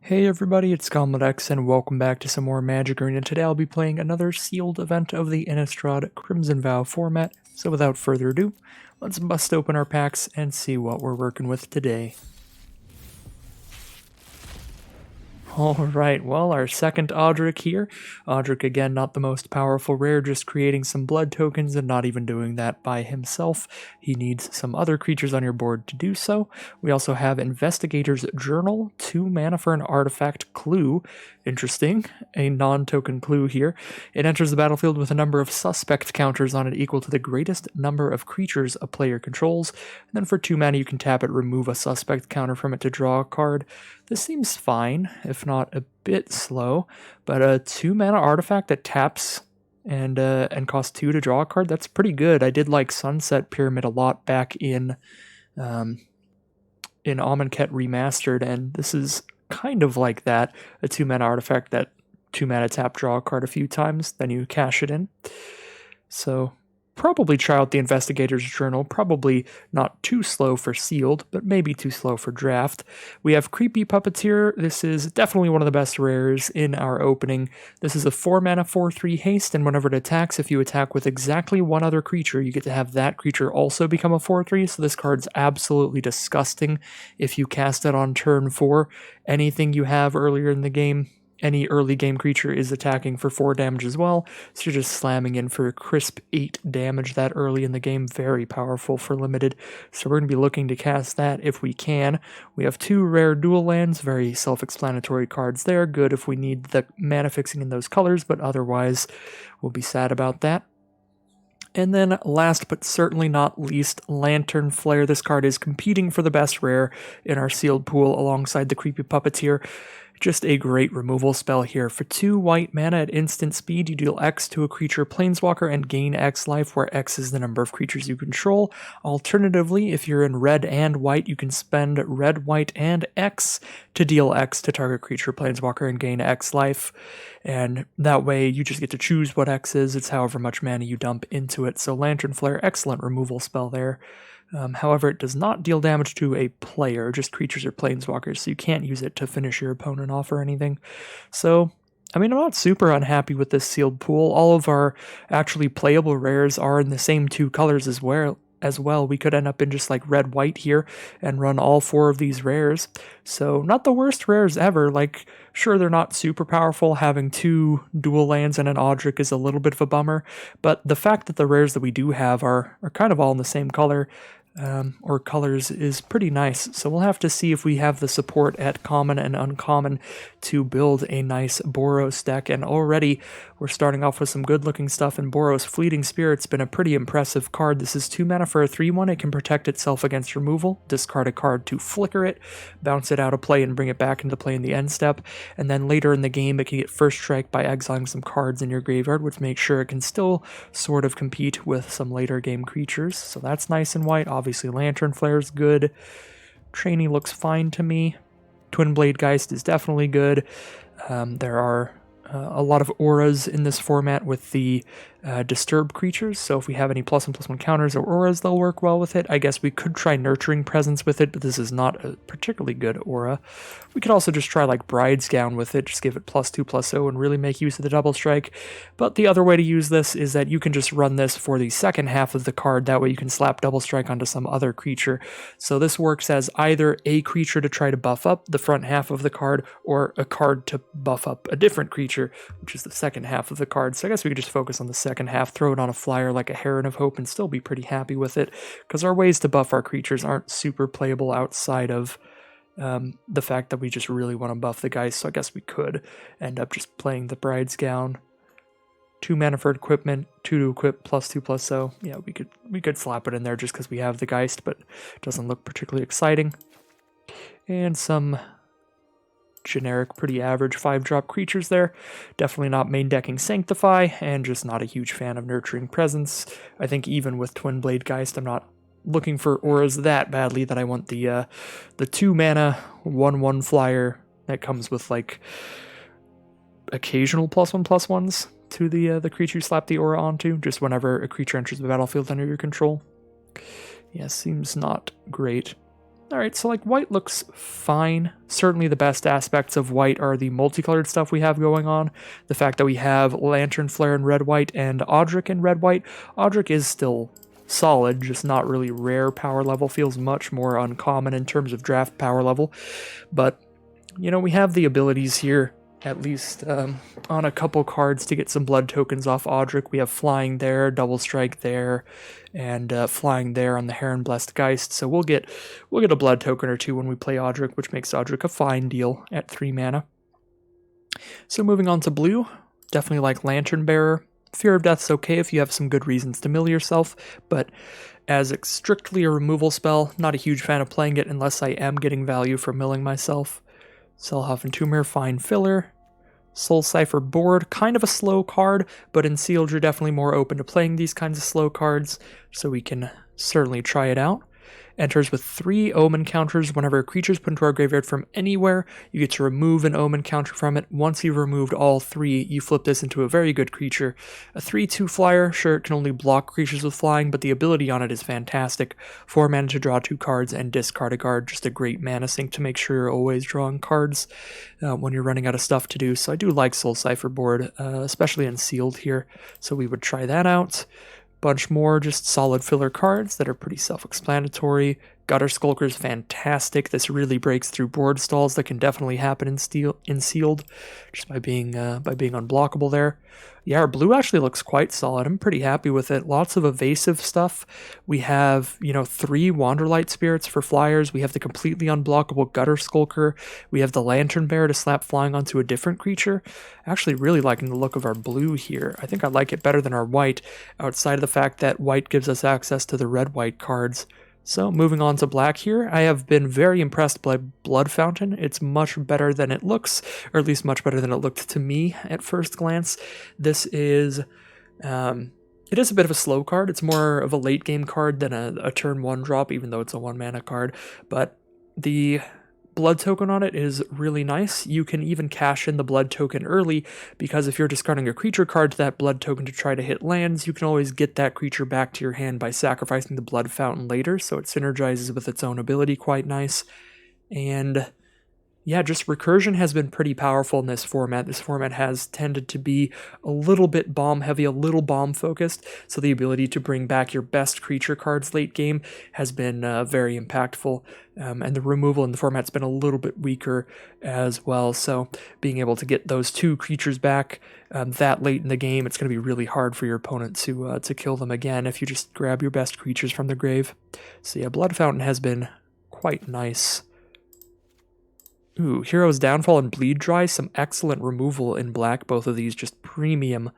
Hey everybody, it's X, and welcome back to some more Magic Arena. Today I'll be playing another sealed event of the Innistrad Crimson Vow format, so without further ado, let's bust open our packs and see what we're working with today. Alright, well, our second Odric here. Odric, again, not the most powerful rare, just creating some blood tokens and not even doing that by himself. He needs some other creatures on your board to do so. We also have Investigator's Journal, 2 mana for an artifact clue. Interesting, a non-token clue here. It enters the battlefield with a number of suspect counters on it equal to the greatest number of creatures a player controls. And then for 2 mana you can tap it, remove a suspect counter from it to draw a card. This seems fine, if not a bit slow, but a 2 mana artifact that taps and costs 2 to draw a card, that's pretty good. I did like Sunset Pyramid a lot back in Amonkhet Remastered, and this is kind of like that, a 2 mana artifact that 2 mana tap, draw a card a few times, then you cash it in. So probably try out the Investigator's Journal, probably not too slow for sealed, but maybe too slow for draft. We have Creepy Puppeteer. This is definitely one of the best rares in our opening. This is a 4 mana 4/3 haste, and whenever it attacks, if you attack with exactly one other creature, you get to have that creature also become a 4/3, so this card's absolutely disgusting if you cast it on turn 4. Anything you have earlier in the game, any early game creature is attacking for 4 damage as well, so you're just slamming in for a crisp 8 damage that early in the game. Very powerful for limited, so we're going to be looking to cast that if we can. We have 2 rare dual lands, very self-explanatory cards there, good if we need the mana fixing in those colors, but otherwise we'll be sad about that. And then last but certainly not least, Lantern Flare. This card is competing for the best rare in our sealed pool alongside the Creepy Puppeteer. Just a great removal spell here. For 2 white mana at instant speed, you deal X to a creature planeswalker and gain X life, where X is the number of creatures you control. Alternatively, if you're in red and white, you can spend red, white, and X to deal X to target creature planeswalker and gain X life. And that way you just get to choose what X is. It's however much mana you dump into it. So Lantern Flare, excellent removal spell there. However, it does not deal damage to a player, just creatures or planeswalkers, so you can't use it to finish your opponent off or anything. So, I mean, I'm not super unhappy with this sealed pool. All of our actually playable rares are in the same 2 colors as well. We could end up in just like red-white here and run all 4 of these rares. So not the worst rares ever. Like, sure, they're not super powerful. Having 2 dual lands and an Odric is a little bit of a bummer, but the fact that the rares that we do have are kind of all in the same color, or colors, is pretty nice. So we'll have to see if we have the support at common and uncommon to build a nice Boros deck. And already we're starting off with some good looking stuff in Boros. Fleeting Spirit's been a pretty impressive card. This is 2 mana for a 3/1. It can protect itself against removal, discard a card to flicker it, bounce it out of play and bring it back into play in the end step, and then later in the game it can get first strike by exiling some cards in your graveyard, which makes sure it can still sort of compete with some later game creatures. So that's nice and white. Obviously Lantern Flare's good. Trainee looks fine to me. Twinblade Geist is definitely good. There are a lot of auras in this format with the disturb creatures, so if we have any +1/+1 counters or auras, they'll work well with it. I guess we could try Nurturing Presence with it, but this is not a particularly good aura. We could also just try like Bride's Gown with it, just give it +2/+0 and really make use of the double strike. But the other way to use this is that you can just run this for the second half of the card, that way you can slap double strike onto some other creature. So this works as either a creature to try to buff up the front half of the card, or a card to buff up a different creature, which is the second half of the card. So I guess we could just focus on the second half, throw it on a flyer like a Heron of Hope, and still be pretty happy with it, because our ways to buff our creatures aren't super playable outside of the fact that we just really want to buff the Geist. So I guess we could end up just playing the Bride's Gown. 2 mana for equipment, 2 to equip, +2/+0. Yeah, we could slap it in there just because we have the Geist, but it doesn't look particularly exciting. And some generic, pretty average 5-drop creatures there. Definitely not main decking Sanctify, and just not a huge fan of Nurturing Presence. I think even with Twinblade Geist, I'm not looking for auras that badly that I want the 2 mana 1/1 flyer that comes with like occasional +1/+1s to the creature you slap the aura onto, just whenever a creature enters the battlefield under your control. Yeah, seems not great. Alright, so like white looks fine. Certainly the best aspects of white are the multicolored stuff we have going on. The fact that we have Lantern Flare in red-white and Odric in red-white. Odric is still solid, just not really rare power level. Feels much more uncommon in terms of draft power level. But, you know, we have the abilities here, at least on a couple cards, to get some blood tokens off Odric. We have Flying there, Double Strike there, and Flying there on the Heron Blessed Geist. So we'll get a blood token or two when we play Odric, which makes Odric a fine deal at 3 mana. So moving on to blue, definitely like Lantern Bearer. Fear of Death's okay if you have some good reasons to mill yourself, but as strictly a removal spell, not a huge fan of playing it unless I am getting value from milling myself. Selhoff Entomber, fine filler. Soul Cipher Board, kind of a slow card, but in sealed you're definitely more open to playing these kinds of slow cards, so we can certainly try it out. Enters with 3 Omen counters. Whenever a creature is put into our graveyard from anywhere, you get to remove an Omen counter from it. Once you've removed all 3, you flip this into a very good creature. A 3/2 flyer, sure it can only block creatures with flying, but the ability on it is fantastic. 4 mana to draw 2 cards and discard a card. Just a great mana sink to make sure you're always drawing cards when you're running out of stuff to do. So I do like Soul Cipher Board, especially in sealed here. So we would try that out. Bunch more just solid filler cards that are pretty self-explanatory. Gutter Skulker is fantastic. This really breaks through board stalls that can definitely happen in sealed, just by being unblockable there. Yeah, our blue actually looks quite solid. I'm pretty happy with it. Lots of evasive stuff. We have, 3 Wanderlight Spirits for flyers. We have the completely unblockable Gutter Skulker. We have the Lantern Bearer to slap flying onto a different creature. Actually really liking the look of our blue here. I think I like it better than our white, outside of the fact that white gives us access to the red-white cards. So moving on to black here, I have been very impressed by Blood Fountain. It's much better than it looks, or at least much better than it looked to me at first glance. This is, it is a bit of a slow card. It's more of a late game card than a turn 1 drop, even though it's a 1 mana card. But the blood token on it is really nice. You can even cash in the blood token early, because if you're discarding a creature card to that blood token to try to hit lands, you can always get that creature back to your hand by sacrificing the blood fountain later, so it synergizes with its own ability quite nice. And yeah, just recursion has been pretty powerful in this format. This format has tended to be a little bit bomb heavy, a little bomb focused, so the ability to bring back your best creature cards late game has been very impactful, and the removal in the format's been a little bit weaker as well, so being able to get those 2 creatures back that late in the game, it's going to be really hard for your opponent to kill them again if you just grab your best creatures from the grave. So yeah, Blood Fountain has been quite nice. Ooh, Hero's Downfall and Bleed Dry, some excellent removal in black. Both of these just premium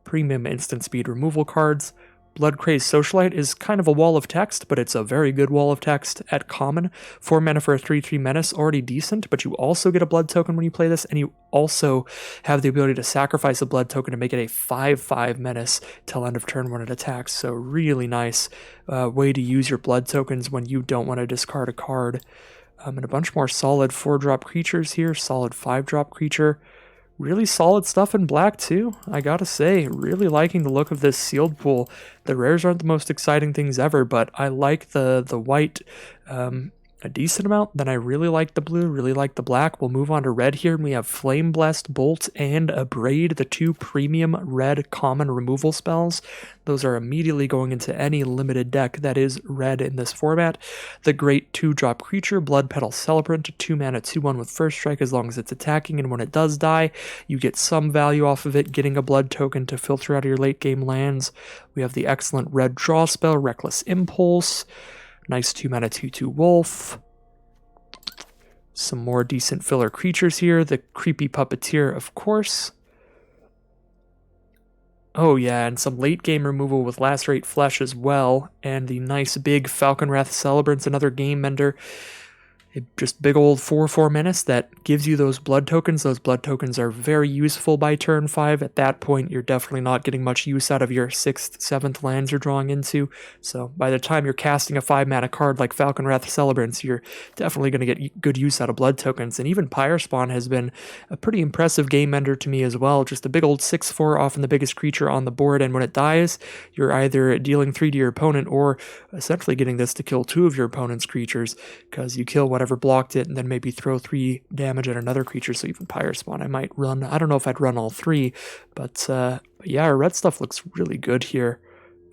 instant speed removal cards. Blood Crazed Socialite is kind of a wall of text, but it's a very good wall of text at common. 4 mana for a 3/3 menace, already decent, but you also get a blood token when you play this, and you also have the ability to sacrifice a blood token to make it a 5/5 menace till end of turn when it attacks. So really nice way to use your blood tokens when you don't want to discard a card. And a bunch more solid 4-drop creatures here, solid 5-drop creature. Really solid stuff in black too, I gotta say. Really liking the look of this sealed pool. The rares aren't the most exciting things ever, but I like the white a decent amount. Then I really like the blue, really like the black. We'll move on to red here, and we have Flame Blessed, Bolt, and Abrade, the 2 premium red common removal spells. Those are immediately going into any limited deck that is red in this format. The great 2-drop creature, Blood Petal Celebrant, 2 mana, 2/1 with first strike as long as it's attacking, and when it does die, you get some value off of it, getting a blood token to filter out of your late game lands. We have the excellent red draw spell, Reckless Impulse. Nice 2 mana 2/2 wolf. Some more decent filler creatures here. The Creepy Puppeteer, of course. Oh yeah, and some late game removal with Lacerate Flesh as well. And the nice big Falconwrath Celebrant's another game mender. Just big old 4/4 menace that gives you those blood tokens. Those blood tokens are very useful by turn 5. At that point, you're definitely not getting much use out of your 6th, 7th lands you're drawing into. So by the time you're casting a 5-mana card like Falcon Wrath Celebrants, you're definitely going to get good use out of blood tokens. And even Pyre Spawn has been a pretty impressive game ender to me as well. Just a big old 6/4, often the biggest creature on the board, and when it dies, you're either dealing 3 to your opponent or essentially getting this to kill 2 of your opponent's creatures, because you kill whatever blocked it and then maybe throw 3 damage at another creature. So even Pyre Spawn I might run. I don't know if I'd run all 3, but yeah, our red stuff looks really good here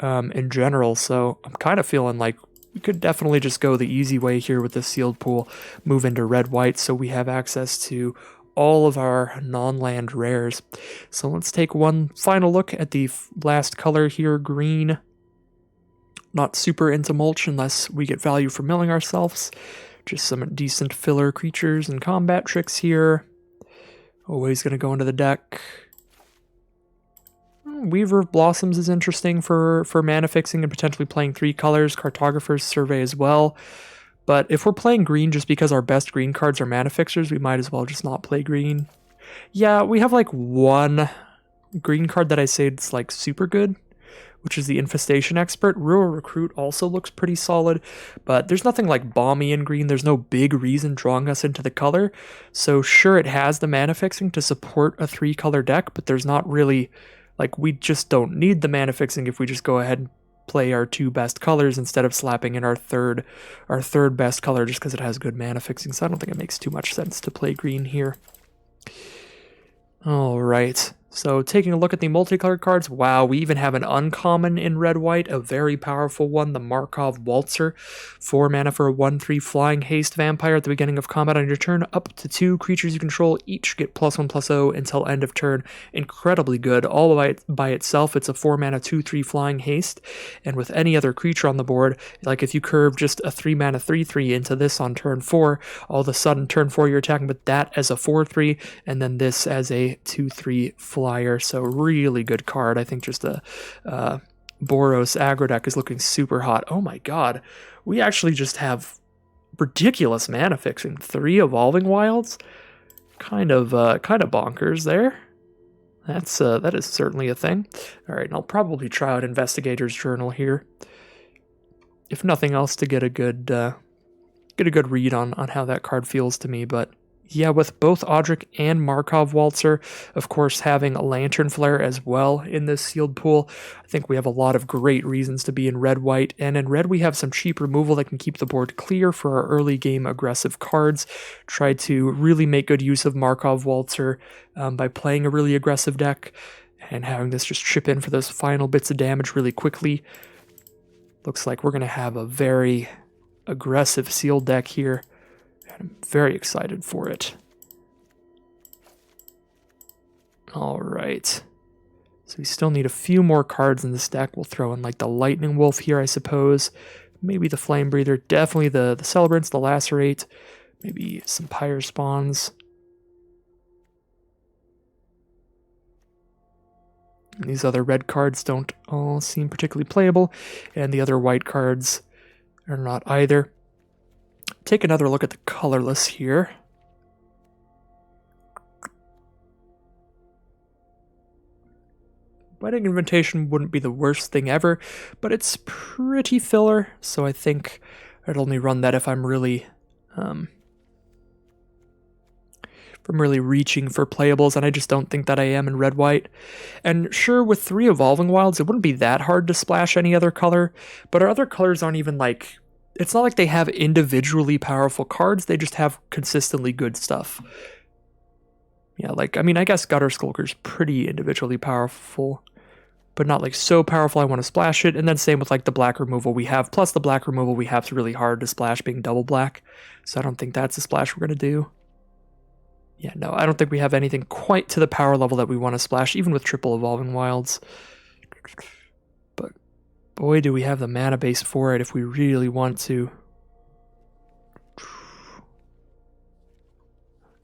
in general. So I'm kind of feeling like we could definitely just go the easy way here with the sealed pool, move into red-white so we have access to all of our non-land rares. So let's take one final look at the last color here, green. Not super into mulch unless we get value from milling ourselves. Just some decent filler creatures and combat tricks here. Always going to go into the deck. Weaver of Blossoms is interesting for mana fixing and potentially playing 3 colors. Cartographer's Survey as well. But if we're playing green just because our best green cards are mana fixers, we might as well just not play green. Yeah, we have like one green card that I say it's like super good, which is the Infestation Expert. Rural Recruit also looks pretty solid, but there's nothing like Balmy in green. There's no big reason drawing us into the color. So sure, it has the mana fixing to support a 3-color deck, but there's not really, like, we just don't need the mana fixing if we just go ahead and play our 2 best colors instead of slapping in our third best color just because it has good mana fixing. So I don't think it makes too much sense to play green here. All right. So taking a look at the multicolored cards, wow, we even have an uncommon in red-white, a very powerful one, the Markov Waltzer. 4 mana for a 1/3 flying haste vampire at the beginning of combat on your turn. Up to 2 creatures you control each get +1/+0 until end of turn. Incredibly good. All by itself, it's a 4 mana 2/3 flying haste. And with any other creature on the board, like if you curve just a 3 mana 3/3 into this on turn 4, all of a sudden turn 4 you're attacking with that as a 4/3, and then this as a 2/3 flyer. So really good card. I think just the Boros aggro deck is looking super hot. Oh my god, we actually just have ridiculous mana fixing. 3 Evolving Wilds, kind of bonkers there. That is certainly a thing. All right, and I'll probably try out Investigator's Journal here, if nothing else, to get a good read on how that card feels to me. But yeah, with both Odric and Markov Waltzer, of course having a Lantern Flare as well in this sealed pool, I think we have a lot of great reasons to be in red-white. And in red we have some cheap removal that can keep the board clear for our early game aggressive cards. Try to really make good use of Markov Waltzer by playing a really aggressive deck and having this just chip in for those final bits of damage really quickly. Looks like we're going to have a very aggressive sealed deck here. I'm very excited for it. Alright. So we still need a few more cards in this deck. We'll throw in like the Lightning Wolf here, I suppose. Maybe the Flame Breather. Definitely the Celebrants, the Lacerate. Maybe some Pyre Spawns. And these other red cards don't all seem particularly playable. And the other white cards are not either. Take another look at the colorless here. Wedding Invitation wouldn't be the worst thing ever, but it's pretty filler, so I think I'd only run that if I'm really reaching for playables, and I just don't think that I am in red-white. And sure, with 3 Evolving Wilds, it wouldn't be that hard to splash any other color, but our other colors aren't even like... It's not like they have individually powerful cards, they just have consistently good stuff. Yeah, like, I mean, I guess Gutter Skulker's pretty individually powerful, but not like so powerful I want to splash it. And then same with like the black removal we have, plus the black removal we have is really hard to splash being double black. So I don't think that's a splash we're going to do. Yeah, no, I don't think we have anything quite to the power level that we want to splash, even with triple Evolving Wilds. But boy, do we have the mana base for it if we really want to.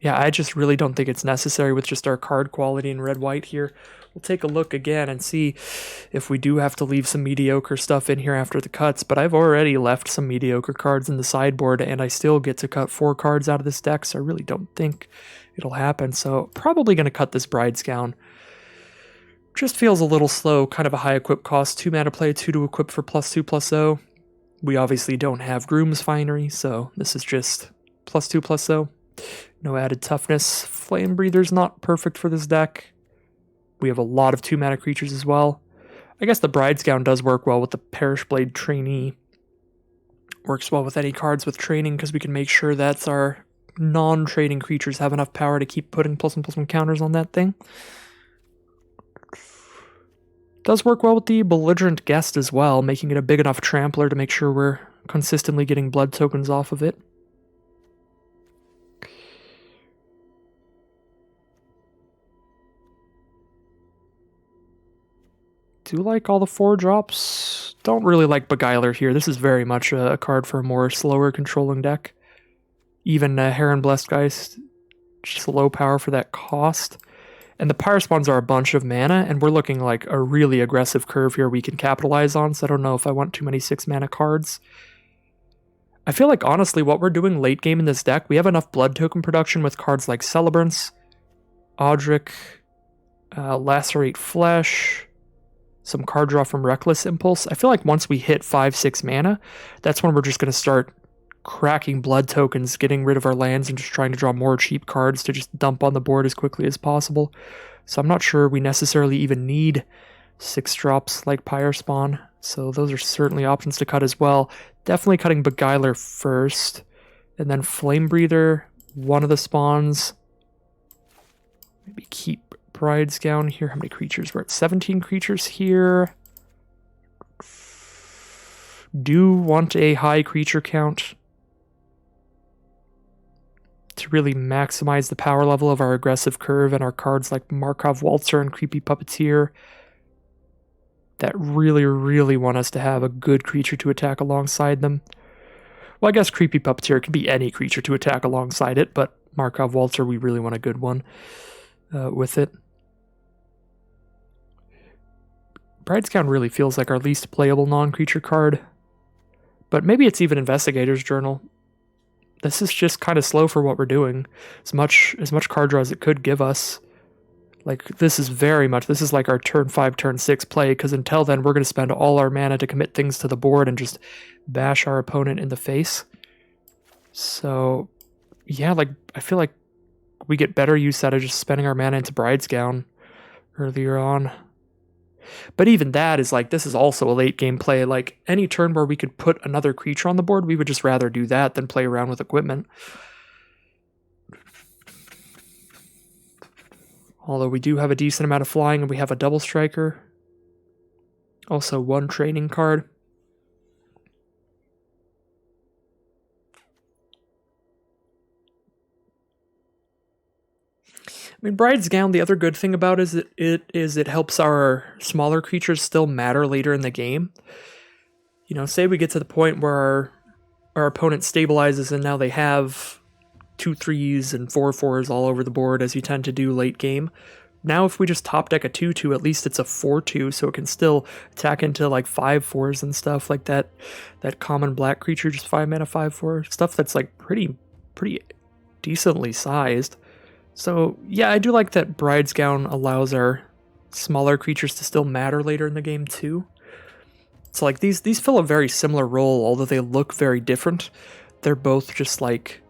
Yeah, I just really don't think it's necessary with just our card quality in red-white here. We'll take a look again and see if we do have to leave some mediocre stuff in here after the cuts, but I've already left some mediocre cards in the sideboard, and I still get to cut 4 cards out of this deck, so I really don't think it'll happen. So probably going to cut this Bride's Gown. Just feels a little slow, kind of a high equip cost. 2 mana play, 2 to equip for +2/+0. We obviously don't have Groom's Finery, so this is just +2/+0. No added toughness. Flame Breather's not perfect for this deck. We have a lot of 2 mana creatures as well. I guess the Bride's Gown does work well with the Perish Blade Trainee. Works well with any cards with training because we can make sure that our non-trading creatures have enough power to keep putting +1/+1 counters on that thing. Does work well with the Belligerent Guest as well, making it a big enough trampler to make sure we're consistently getting blood tokens off of it. Do like all the 4 drops. Don't really like Beguiler here. This is very much a card for a more slower controlling deck. Even Heron Blessed Geist, just low power for that cost. And the Pyre Spawns are a bunch of mana, and we're looking like a really aggressive curve here we can capitalize on, so I don't know if I want too many 6 mana cards. I feel like, honestly, what we're doing late game in this deck, we have enough blood token production with cards like Celebrants, Odric, Lacerate Flesh, some card draw from Reckless Impulse. I feel like once we hit 5-6 mana, that's when we're just going to start cracking blood tokens, getting rid of our lands, and just trying to draw more cheap cards to just dump on the board as quickly as possible. So I'm not sure we necessarily even need 6 drops like Pyre Spawn, so those are certainly options to cut as well. Definitely cutting Beguiler first, and then Flame Breather, one of the spawns. Maybe keep Bride's Gown here. How many creatures? We're at 17 creatures here. Do want a high creature count to really maximize the power level of our aggressive curve and our cards like Markov Waltzer and Creepy Puppeteer that really want us to have a good creature to attack alongside them. Well, I guess Creepy Puppeteer can be any creature to attack alongside it, but Markov Waltzer, we really want a good one with it. Bride's Gown really feels like our least playable non-creature card, but maybe it's even Investigator's Journal. This is just kind of slow for what we're doing. As much card draw as it could give us. Like, this is like our turn 5, turn 6 play, because until then we're going to spend all our mana to commit things to the board and just bash our opponent in the face. So, yeah, like, I feel like we get better use out of just spending our mana into Bride's Gown earlier on. But even that is like, this is also a late game play. Like, any turn where we could put another creature on the board, we would just rather do that than play around with equipment. Although we do have a decent amount of flying and we have a double striker. Also 1 training card. I mean, Bride's Gown, the other good thing about it is it helps our smaller creatures still matter later in the game. You know, say we get to the point where our opponent stabilizes and now they have 2 3s and 4 4s all over the board, as you tend to do late game. Now if we just top deck a 2/2, at least it's a 4/2, so it can still attack into like 5/4s and stuff like that. That common black creature, just 5 mana 5/4, stuff that's like pretty decently sized. So yeah, I do like that Bride's Gown allows our smaller creatures to still matter later in the game too. So like these fill a very similar role, although they look very different. They're both just like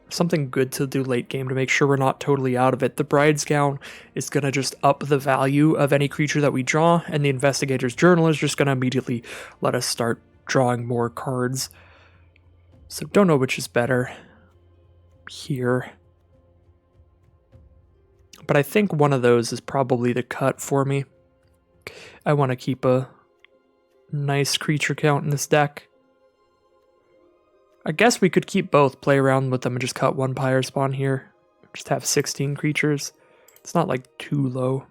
something good to do late game to make sure we're not totally out of it. The Bride's Gown is going to just up the value of any creature that we draw, and the Investigator's Journal is just going to immediately let us start drawing more cards. So don't know which is better here. But I think one of those is probably the cut for me. I want to keep a nice creature count in this deck. I guess we could keep both, play around with them, and just cut 1 Pyre Spawn here. Just have 16 creatures. It's not like too low.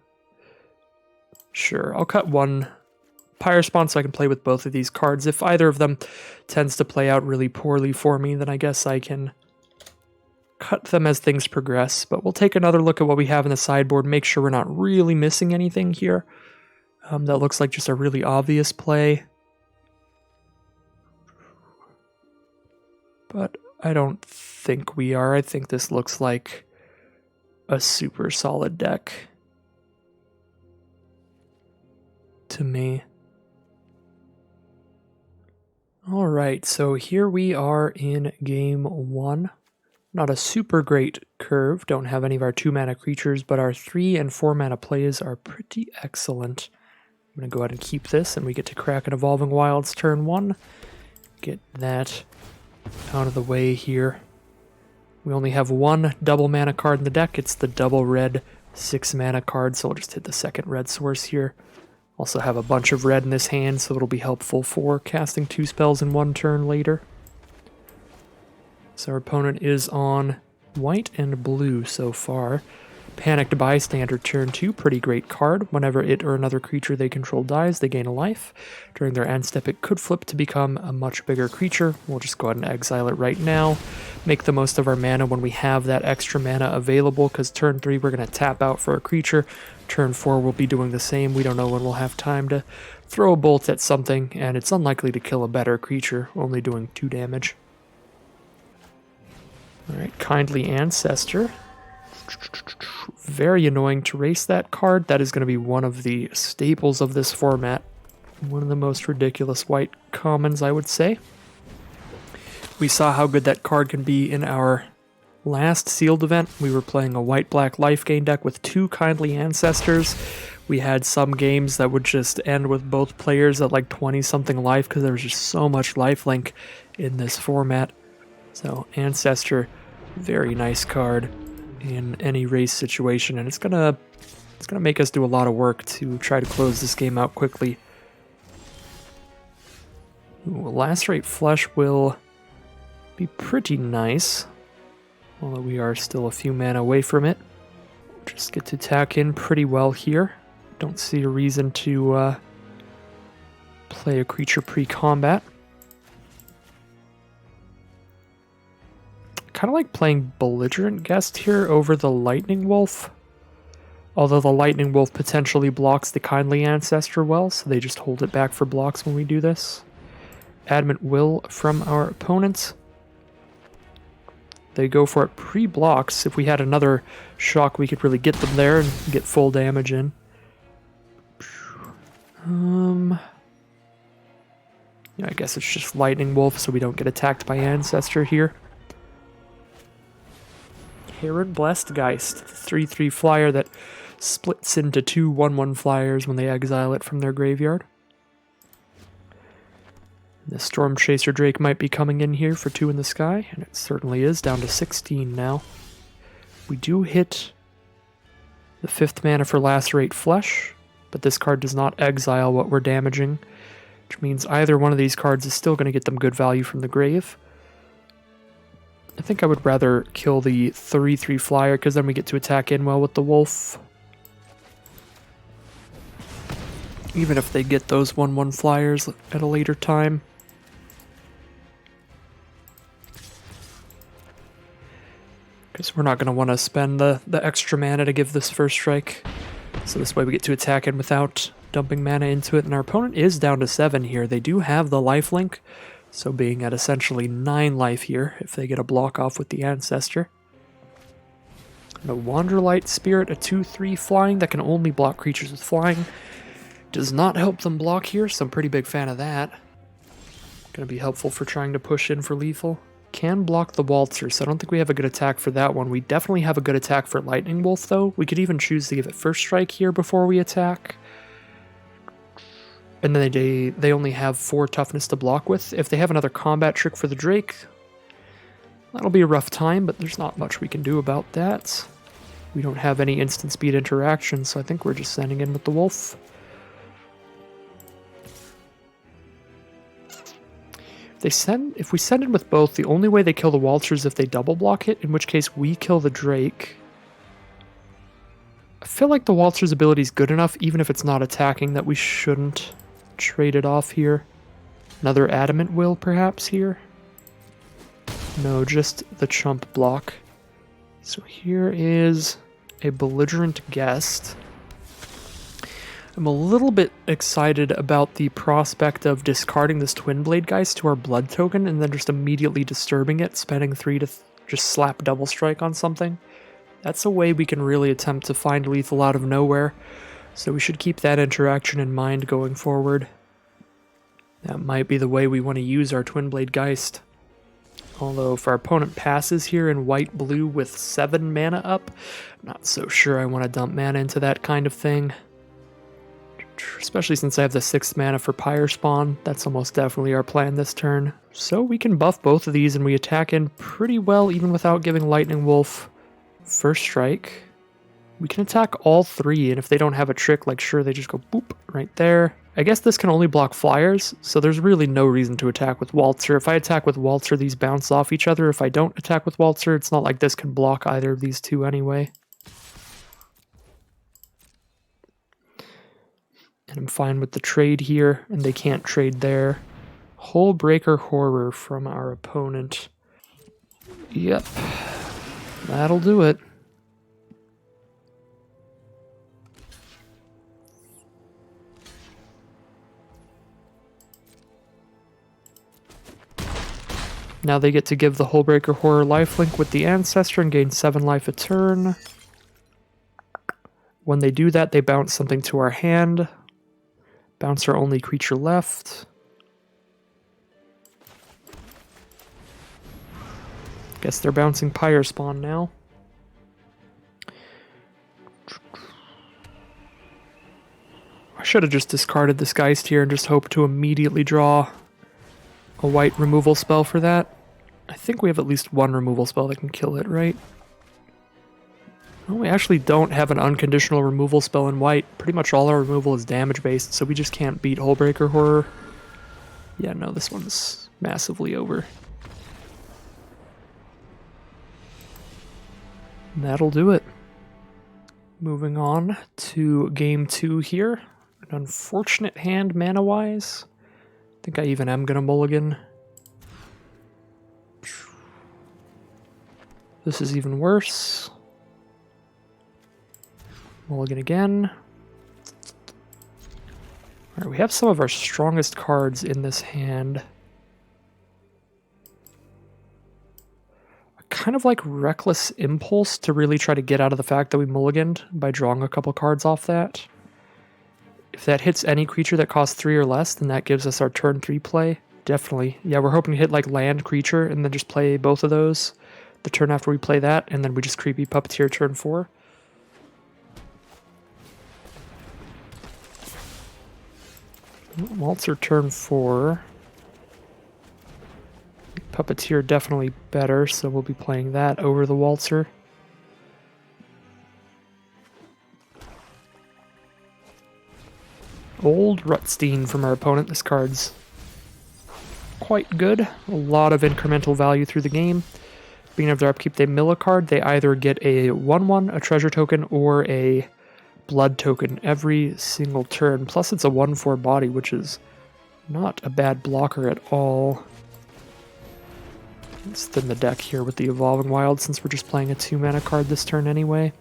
Sure, I'll cut 1 Pyre Spawn so I can play with both of these cards. If either of them tends to play out really poorly for me, then I guess I can cut them as things progress, but we'll take another look at what we have in the sideboard, make sure we're not really missing anything here. That looks like just a really obvious play. But I don't think we are. I think this looks like a super solid deck to me. Alright, so here we are in game 1. Not a super great curve, don't have any of our 2-mana creatures, but our 3 and 4-mana plays are pretty excellent. I'm going to go ahead and keep this, and we get to crack an Evolving Wilds turn 1. Get that out of the way here. We only have one double mana card in the deck. It's the double red 6-mana card, so we'll just hit the second red source here. Also have a bunch of red in this hand, so it'll be helpful for casting 2 spells in 1 turn later. So our opponent is on white and blue so far. Panicked Bystander turn 2, pretty great card. Whenever it or another creature they control dies, they gain a life. During their end step, it could flip to become a much bigger creature. We'll just go ahead and exile it right now. Make the most of our mana when we have that extra mana available, because turn 3 we're going to tap out for a creature. Turn 4 we'll be doing the same. We don't know when we'll have time to throw a bolt at something, and it's unlikely to kill a better creature, only doing 2 damage. Alright, Kindly Ancestor. Very annoying to race that card. That is going to be one of the staples of this format. One of the most ridiculous white commons, I would say. We saw how good that card can be in our last sealed event. We were playing a white-black life gain deck with 2 Kindly Ancestors. We had some games that would just end with both players at like 20-something life because there was just so much lifelink in this format. So Ancestor, very nice card in any race situation, and it's gonna make us do a lot of work to try to close this game out quickly. Ooh, Lacerate Flesh will be pretty nice, although we are still a few mana away from it. Just get to attack in pretty well here. Don't see a reason to play a creature pre-combat. Kind of like playing Belligerent Guest here over the Lightning Wolf. Although the Lightning Wolf potentially blocks the Kindly Ancestor well, so they just hold it back for blocks when we do this. Adamant Will from our opponent. They go for it pre-blocks. If we had another shock, we could really get them there and get full damage in. Yeah, I guess it's just Lightning Wolf, so we don't get attacked by Ancestor here. Heron Blessed Geist, 3/3 flyer that splits into 2 1/1 flyers when they exile it from their graveyard. The Storm Chaser Drake might be coming in here for 2 in the sky, and it certainly is, down to 16 now. We do hit the 5th mana for Lacerate Flesh, but this card does not exile what we're damaging, which means either one of these cards is still going to get them good value from the grave. I think I would rather kill the 3/3 flyer, because then we get to attack in well with the wolf. Even if they get those 1/1 flyers at a later time. Because we're not going to want to spend the extra mana to give this first strike. So this way we get to attack in without dumping mana into it. And our opponent is down to 7 here. They do have the lifelink. So being at essentially 9 life here, if they get a block off with the Ancestor. And a Wanderlight Spirit, a 2/3 flying that can only block creatures with flying. Does not help them block here, so I'm pretty big fan of that. Gonna be helpful for trying to push in for lethal. Can block the Waltzer, so I don't think we have a good attack for that one. We definitely have a good attack for Lightning Wolf, though. We could even choose to give it first strike here before we attack. And then they only have 4 toughness to block with. If they have another combat trick for the Drake, that'll be a rough time, but there's not much we can do about that. We don't have any instant speed interaction, so I think we're just sending in with the wolf. If we send in with both, the only way they kill the Waltzer is if they double block it, in which case we kill the Drake. I feel like the Waltzer's ability is good enough, even if it's not attacking, that we shouldn't trade it off here. Another Adamant Will, perhaps, here? No, just the chump block. So here is a belligerent guest. I'm a little bit excited about the prospect of discarding this Twin Blade Geist to our blood token and then just immediately disturbing it, spending 3 to just slap double strike on something. That's a way we can really attempt to find lethal out of nowhere, so we should keep that interaction in mind going forward. That might be the way we want to use our Twin Blade Geist. Although if our opponent passes here in white-blue with 7 mana up, I'm not so sure I want to dump mana into that kind of thing. Especially since I have the 6th mana for Pyre Spawn. That's almost definitely our plan this turn. So we can buff both of these and we attack in pretty well even without giving Lightning Wolf first strike. We can attack all 3, and if they don't have a trick, like sure, they just go boop right there. I guess this can only block flyers, so there's really no reason to attack with Waltzer. If I attack with Waltzer, these bounce off each other. If I don't attack with Waltzer, it's not like this can block either of these two anyway. And I'm fine with the trade here, and they can't trade there. Hullbreaker Horror from our opponent. Yep, that'll do it. Now they get to give the Hullbreaker Horror lifelink with the Ancestor and gain 7 life a turn. When they do that, they bounce something to our hand. Bounce our only creature left. Guess they're bouncing Pyre Spawn now. I should have just discarded this Geist here and just hoped to immediately draw a white removal spell for that. I think we have at least one removal spell that can kill it, right? Well, we actually don't have an unconditional removal spell in white. Pretty much all our removal is damage based, so we just can't beat Hullbreaker Horror. Yeah, no, this one's massively over. And that'll do it. Moving on to game 2 here. An unfortunate hand mana-wise. I think I even am gonna mulligan. This is even worse. Mulligan again. Alright, we have some of our strongest cards in this hand. I kind of like Reckless Impulse to really try to get out of the fact that we mulliganed by drawing a couple cards off that. If that hits any creature that costs 3 or less, then that gives us our turn 3 play. Definitely. Yeah, we're hoping to hit like land creature and then just play both of those the turn after we play that, and then we just creepy Puppeteer turn 4. Waltzer turn 4. Puppeteer definitely better, so we'll be playing that over the Waltzer. Old Rutstein from our opponent. This card's quite good. A lot of incremental value through the game. Beginning of their upkeep, they mill a card. They either get a 1/1, a treasure token, or a blood token every single turn. Plus it's a 1/4 body, which is not a bad blocker at all. Let's thin the deck here with the Evolving Wild since we're just playing a 2 mana card this turn anyway.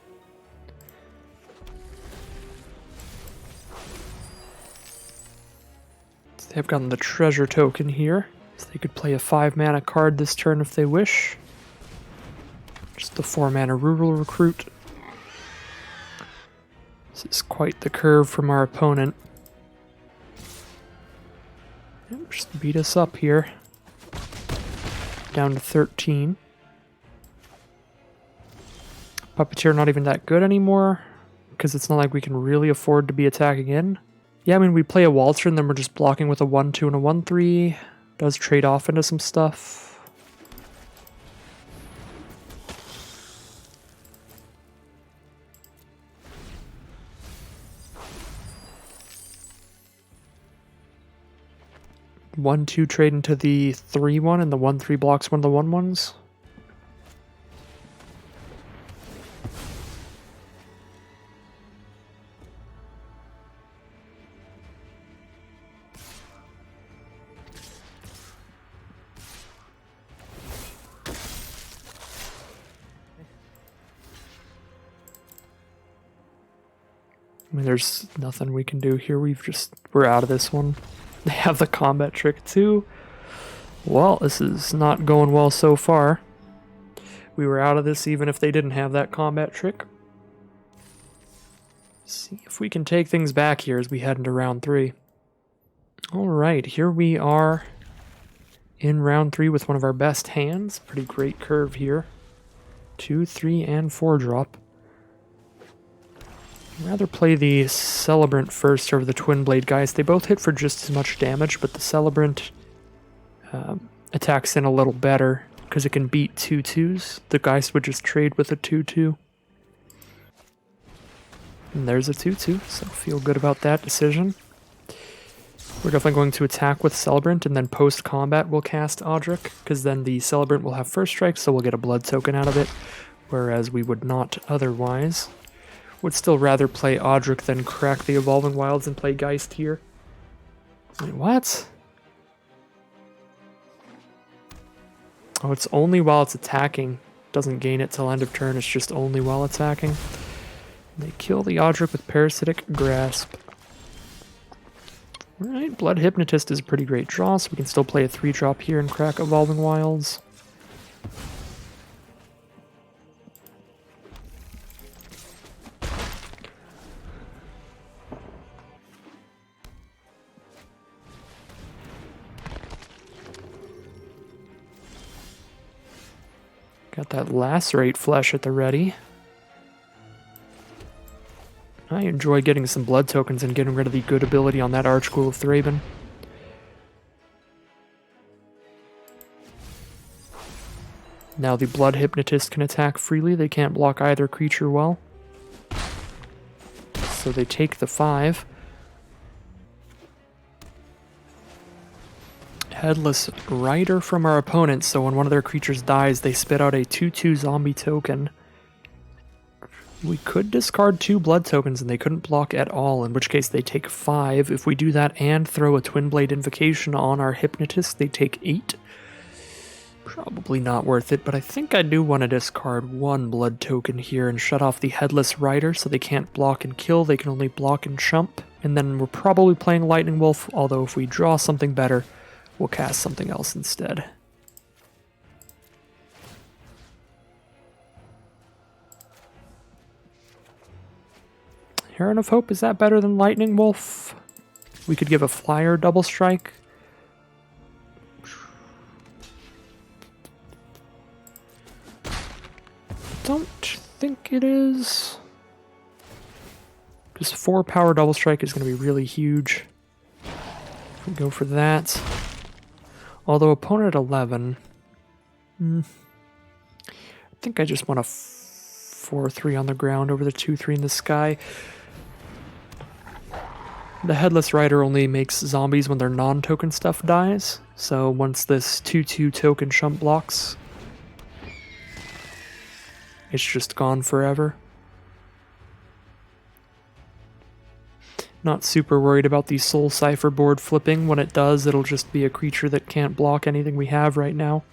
So they've gotten the treasure token here, so they could play a 5 mana card this turn if they wish. Just the 4 mana Rural Recruit. This is quite the curve from our opponent. Just beat us up here. Down to 13. Puppeteer not even that good anymore, because it's not like we can really afford to be attacking in. Yeah, I mean, we play a Waltzer and then we're just blocking with a 1/2 and a 1/3. Does trade off into some stuff. One, 2 trade into the 3/1 and the 1/3 blocks one of the 1/1s. I mean, there's nothing we can do here. We're out of this one. They have the combat trick too. Well, this is not going well so far. We were out of this even if they didn't have that combat trick. See if we can take things back here as we head into round 3. Alright, here we are in round 3 with one of our best hands. Pretty great curve here. 2, 3, and 4 drop. I'd rather play the Celebrant first over the Twin Blade Geist. They both hit for just as much damage, but the Celebrant attacks in a little better because it can beat 2/2s. The Geist would just trade with a 2/2. And there's a 2/2, so feel good about that decision. We're definitely going to attack with Celebrant, and then post-combat we'll cast Odric, because then the Celebrant will have first strike, so we'll get a blood token out of it, whereas we would not otherwise. Would still rather play Odric than crack the Evolving Wilds and play Geist here. Wait, what? Oh, it's only while it's attacking. Doesn't gain it till end of turn, it's just only while attacking. They kill the Odric with Parasitic Grasp. Alright, Blood Hypnotist is a pretty great draw, so we can still play a 3-drop here and crack Evolving Wilds. Got that Lacerate Flesh at the ready. I enjoy getting some blood tokens and getting rid of the good ability on that Archghoul of Thraben. Now the Blood Hypnotist can attack freely. They can't block either creature well. So they take the 5. Headless Rider from our opponent, so when one of their creatures dies, they spit out a 2/2 zombie token. We could discard 2 blood tokens and they couldn't block at all, in which case they take 5. If we do that and throw a Twin Blade Invocation on our Hypnotist, they take 8. Probably not worth it, but I think I do want to discard 1 blood token here and shut off the Headless Rider so they can't block and kill, they can only block and chump. And then we're probably playing Lightning Wolf, although if we draw something better, we'll cast something else instead. Heron of Hope, is that better than Lightning Wolf? We could give a flyer double strike. Don't think it is. Just 4 power double strike is going to be really huge. We go for that. Although opponent at 11. I think I just want a 4/3 on the ground over the 2/3 in the sky. The Headless Rider only makes zombies when their non-token stuff dies, so once this 2/2 token chump blocks, it's just gone forever. Not super worried about the Soul Cipher board flipping. When it does, it'll just be a creature that can't block anything we have right now.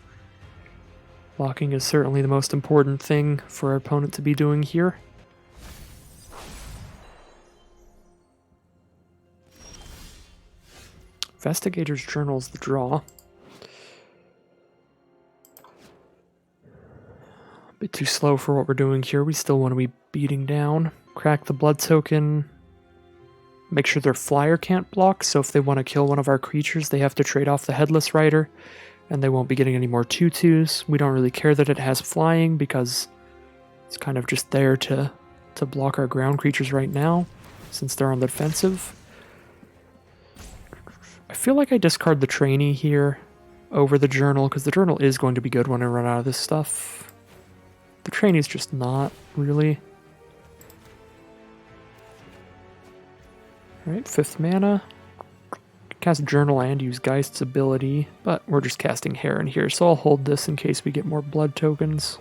Blocking is certainly the most important thing for our opponent to be doing here. Investigator's Journal's the draw. A bit too slow for what we're doing here. We still want to be beating down. Crack the blood token. Make sure their flyer can't block, so if they want to kill one of our creatures, they have to trade off the Headless Rider, and they won't be getting any more 2/2s. We don't really care that it has flying, because it's kind of just there to block our ground creatures right now, since they're on the defensive. I feel like I discard the trainee here over the journal, because the journal is going to be good when I run out of this stuff. The trainee's just not, really. Alright, 5th mana. Cast Journal and use Geist's ability, but we're just casting Heron here, so I'll hold this in case we get more blood tokens.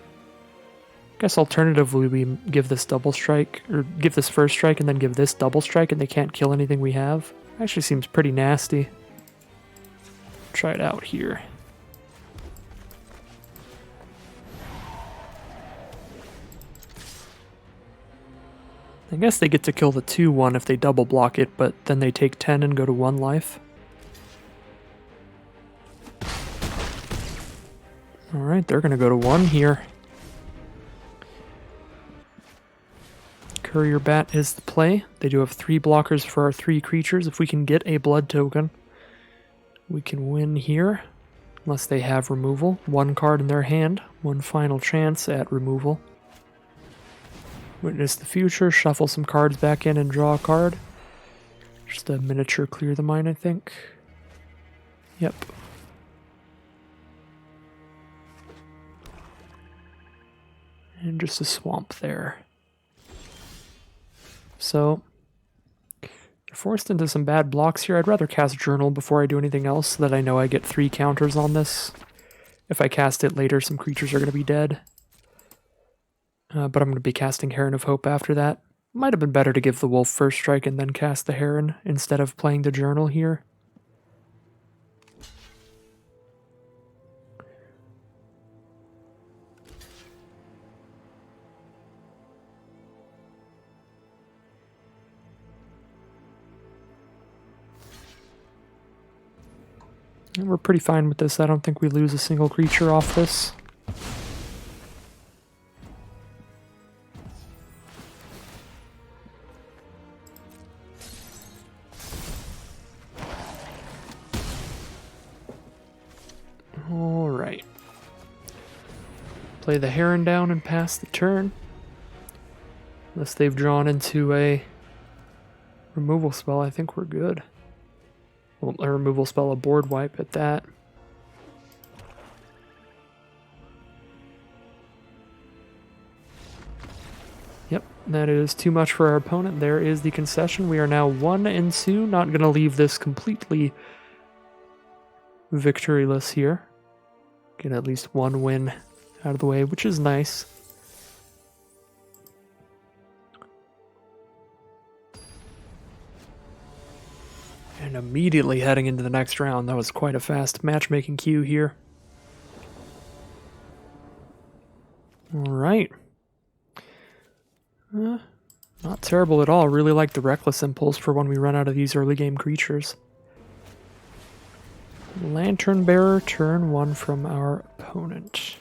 Guess alternatively we give this double strike, or give this first strike and then give this double strike and they can't kill anything we have. Actually seems pretty nasty. Try it out here. I guess they get to kill the 2/1 if they double block it, but then they take 10 and go to 1 life. Alright, they're going to go to 1 here. Courier Bat is the play. They do have 3 blockers for our 3 creatures. If we can get a blood token, we can win here. Unless they have removal. 1 card in their hand. 1 final chance at removal. Witness the future. Shuffle some cards back in and draw a card. Just a miniature clear the mine, I think. Yep. And just a swamp there. So, you're forced into some bad blocks here. I'd rather cast Journal before I do anything else so that I know I get 3 counters on this. If I cast it later, some creatures are going to be dead. But I'm going to be casting Heron of Hope after that. Might have been better to give the Wolf first strike and then cast the Heron instead of playing the Journal here. And we're pretty fine with this. I don't think we lose a single creature off this. Alright. Play the Heron down and pass the turn. Unless they've drawn into a removal spell, I think we're good. Well, a removal spell, a board wipe at that. Yep, that is too much for our opponent. There is the concession. We are now 1-2. Not going to leave this completely victoryless here. Get at least 1 win out of the way, which is nice. And immediately heading into the next round. That was quite a fast matchmaking queue here. Alright. Not terrible at all. Really like the Reckless Impulse for when we run out of these early game creatures. Lantern Bearer, turn 1 from our opponent.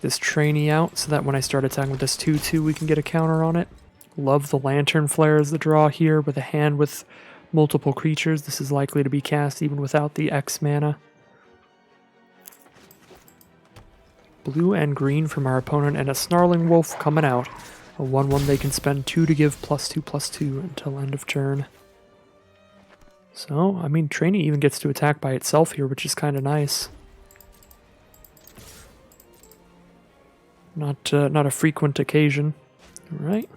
This trainee out so that when I start attacking with this 2/2 we can get a counter on it. Love the Lantern Flare as the draw here with a hand with multiple creatures. This is likely to be cast even without the X mana. Blue and green from our opponent and a Snarling Wolf coming out. A 1/1 they can spend 2 to give +2/+2 until end of turn. So, I mean, trainee even gets to attack by itself here, which is kind of nice. Not a frequent occasion. Alright.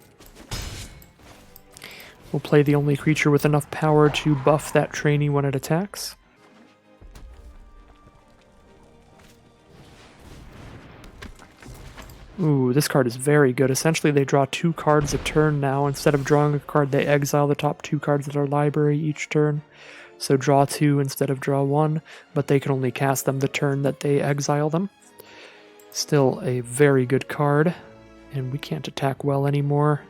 We'll play the only creature with enough power to buff that trainee when it attacks. Ooh, this card is very good. Essentially, they draw 2 cards a turn now. Instead of drawing a card, they exile the top 2 cards of their library each turn. So draw 2 instead of draw 1, but they can only cast them the turn that they exile them. Still a very good card, and we can't attack well anymore.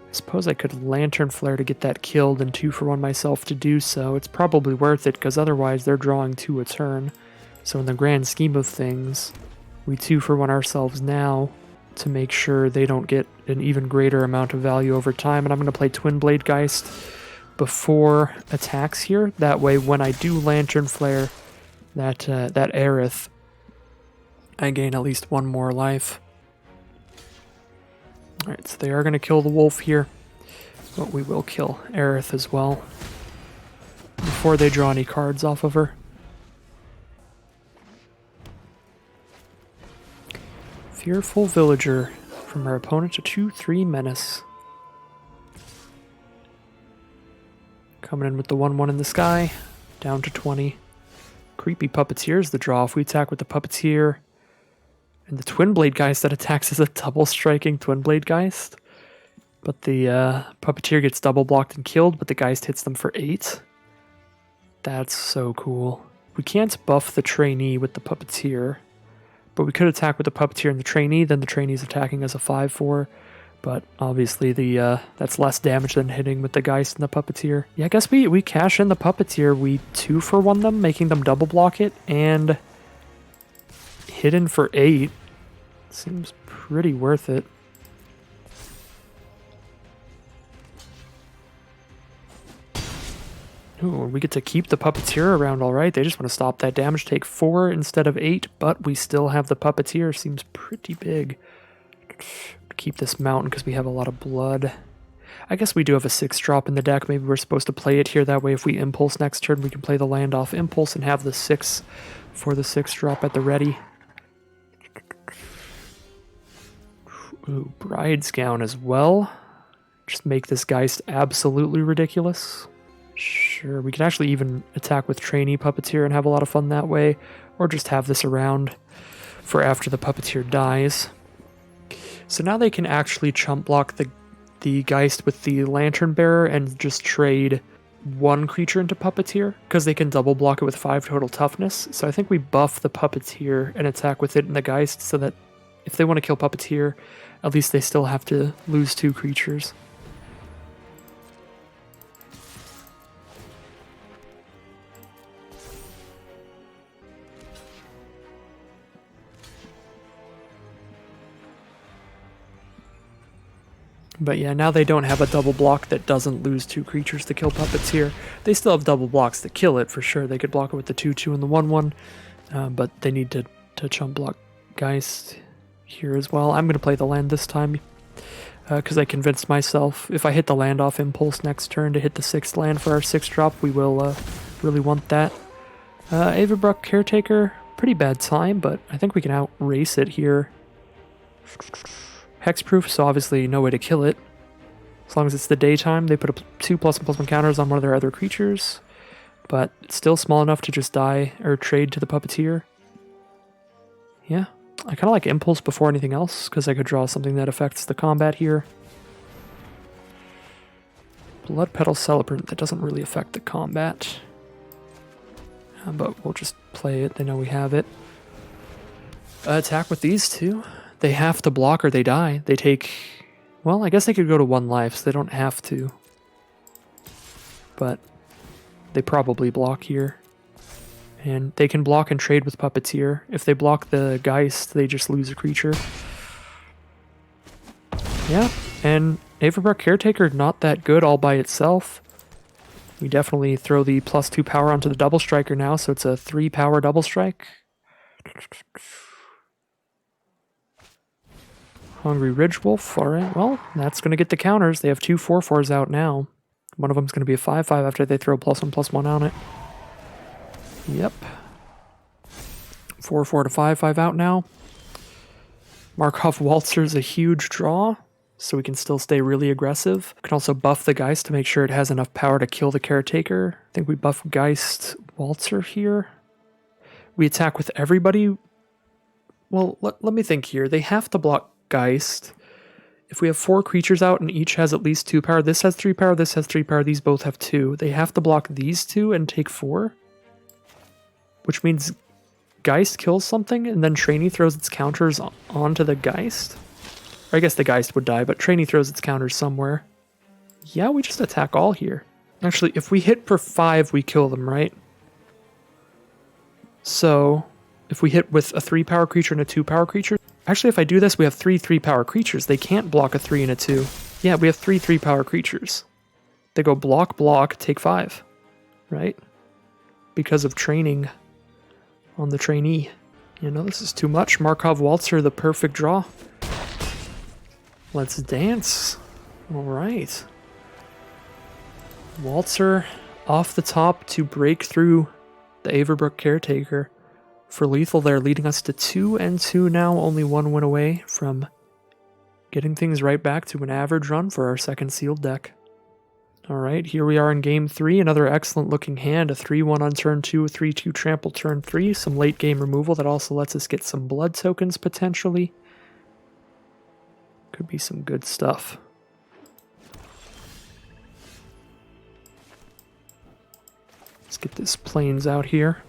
I suppose I could Lantern Flare to get that killed and 2 for 1 myself to do so. It's probably worth it, because otherwise they're drawing 2 a turn. So in the grand scheme of things, we 2 for 1 ourselves now to make sure they don't get an even greater amount of value over time. And I'm going to play Twin Blade Geist before attacks here. That way when I do Lantern Flare that Aerith, I gain at least 1 more life. Alright, so they are going to kill the wolf here, but we will kill Aerith as well before they draw any cards off of her. Fearful Villager from our opponent, a 2/3 menace. Coming in with the 1/1 in the sky, down to 20. Creepy Puppeteer is the draw. If we attack with the Puppeteer, and the Twin Blade Geist that attacks is a double striking Twin Blade Geist. But the Puppeteer gets double blocked and killed, but the Geist hits them for 8. That's so cool. We can't buff the trainee with the Puppeteer, But we could attack with the Puppeteer and the Trainee, then the Trainee's attacking as a 5/4. But obviously that's less damage than hitting with the Geist and the Puppeteer. Yeah, I guess we cash in the Puppeteer, we 2-for-1 them, making them double block it, and hit in for 8. Seems pretty worth it. Ooh, we get to keep the Puppeteer around, alright. They just want to stop that damage, take 4 instead of 8, but we still have the Puppeteer. Seems pretty big. Keep this mountain because we have a lot of blood. I guess we do have a 6-drop in the deck. Maybe we're supposed to play it here. That way if we impulse next turn, we can play the land off impulse and have the 6 for the 6-drop at the ready. Ooh, Bride's Gown as well. Just make this Geist absolutely ridiculous. Sure, we can actually even attack with Trainee Puppeteer and have a lot of fun that way. Or just have this around for after the Puppeteer dies. So now they can actually chump block the Geist with the Lantern Bearer and just trade 1 creature into Puppeteer, because they can double block it with 5 total toughness. So I think we buff the Puppeteer and attack with it in the Geist so that if they want to kill Puppeteer, at least they still have to lose 2 creatures. But yeah, now they don't have a double block that doesn't lose 2 creatures to kill Puppeteer. They still have double blocks to kill it, for sure. They could block it with the 2/2 and the 1/1, but they need to chump block Geist here as well. I'm going to play the land this time, because I convinced myself if I hit the land off impulse next turn to hit the 6th land for our 6-drop, we will really want that. Avabruck Caretaker, pretty bad time, but I think we can outrace it here. Hexproof, so obviously no way to kill it. As long as it's the daytime, they put up 2 +1/+1 counters on one of their other creatures, but it's still small enough to just die or trade to the Puppeteer. Yeah, I kind of like Impulse before anything else, because I could draw something that affects the combat here. Blood Petal Celebrant, that doesn't really affect the combat. But we'll just play it, they know we have it. Attack with these 2. They have to block or they die. They take... Well, I guess they could go to 1 life, so they don't have to. But they probably block here. And they can block and trade with Puppeteer. If they block the Geist, they just lose a creature. Yeah, and Avabruck Caretaker, not that good all by itself. We definitely throw the +2 power onto the Double Striker now, so it's a 3 power Double Strike. Hungry Ridgewolf, alright, well, that's going to get the counters. They have 2 4/4s out now. One of them's going to be a 5/5 after they throw +1/+1 on it. Yep. 4/4 to 5/5 out now. Markov Waltzer's a huge draw, so we can still stay really aggressive. We can also buff the Geist to make sure it has enough power to kill the Caretaker. I think we buff Geist Waltzer here. We attack with everybody. Well, let me think here. They have to block Geist. If we have 4 creatures out and each has at least 2 power, this has 3 power, this has 3 power, these both have 2. They have to block these 2 and take 4. Which means Geist kills something and then Trainee throws its counters onto the Geist. Or I guess the Geist would die, but Trainee throws its counters somewhere. Yeah, we just attack all here. Actually, if we hit for 5, we kill them, right? So, if we hit with a 3 power creature and a 2 power creature... Actually, if I do this, we have 3 3-power creatures. They can't block a 3 and a 2. Yeah, we have 3 3-power creatures. They go block, block, take 5. Right? Because of training on the Trainee. You know, this is too much. Markov Waltzer, the perfect draw. Let's dance. Alright. Waltzer off the top to break through the Avabruck Caretaker. For lethal, they're leading us to 2-2 now, only 1 win away from getting things right back to an average run for our second sealed deck. Alright, here we are in game 3, another excellent looking hand, a 3-1 on turn 2, a 3-2 trample turn 3, some late game removal that also lets us get some blood tokens potentially. Could be some good stuff. Let's get this Plains out here.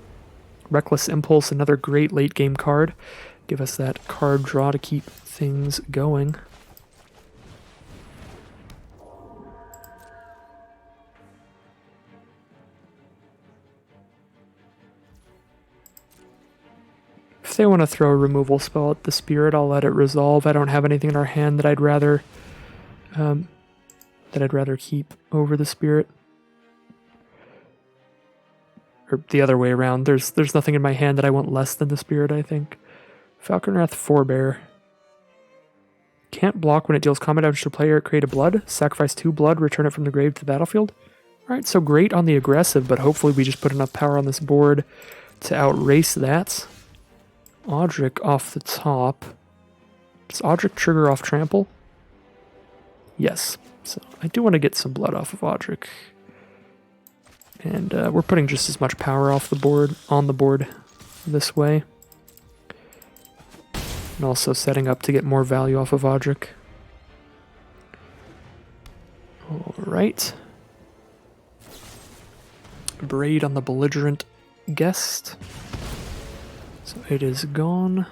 Reckless Impulse, another great late game card. give us that card draw to keep things going. If they want to throw a removal spell at the spirit, I'll let it resolve. I don't have anything in our hand that I'd rather keep over the spirit. Or the other way around. There's nothing in my hand that I want less than the spirit, I think. Falconwrath Forebear. Can't block when it deals combat damage to a player. Create a blood. Sacrifice 2 blood. Return it from the grave to the battlefield. Alright, so great on the aggressive, but hopefully we just put enough power on this board to outrace that. Odric off the top. Does Odric trigger off trample? Yes. So I do want to get some blood off of Odric. And we're putting just as much power on the board this way. And also setting up to get more value off of Odric. Alright. Braid on the belligerent guest. So it is gone.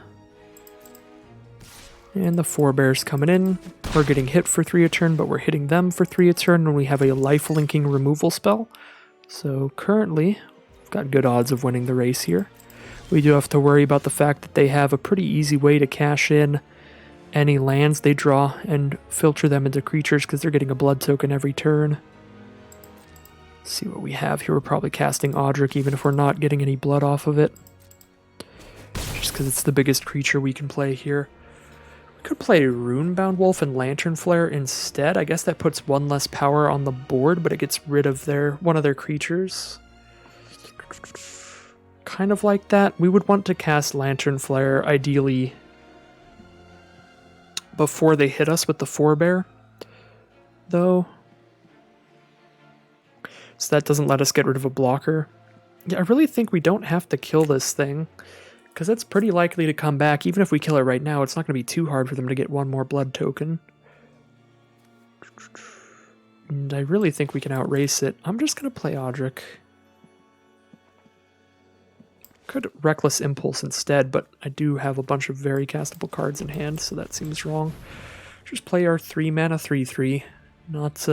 And the forebear's coming in. We're getting hit for 3 a turn, but we're hitting them for 3 a turn, and we have a life-linking removal spell. So currently, we've got good odds of winning the race here. We do have to worry about the fact that they have a pretty easy way to cash in any lands they draw and filter them into creatures because they're getting a blood token every turn. Let's see what we have here. We're probably casting Odric even if we're not getting any blood off of it. Just because it's the biggest creature we can play here. We could play Runebound Wolf and Lantern Flare instead. I guess that puts 1 less power on the board, but it gets rid of one of their creatures. Kind of like that. We would want to cast Lantern Flare, ideally, before they hit us with the Forebear, though. So that doesn't let us get rid of a blocker. Yeah, I really think we don't have to kill this thing, because it's pretty likely to come back. Even if we kill it right now, it's not going to be too hard for them to get 1 more blood token. And I really think we can outrace it. I'm just going to play Odric. Could Reckless Impulse instead, but I do have a bunch of very castable cards in hand, so that seems wrong. Just play our 3 mana 3/3. Not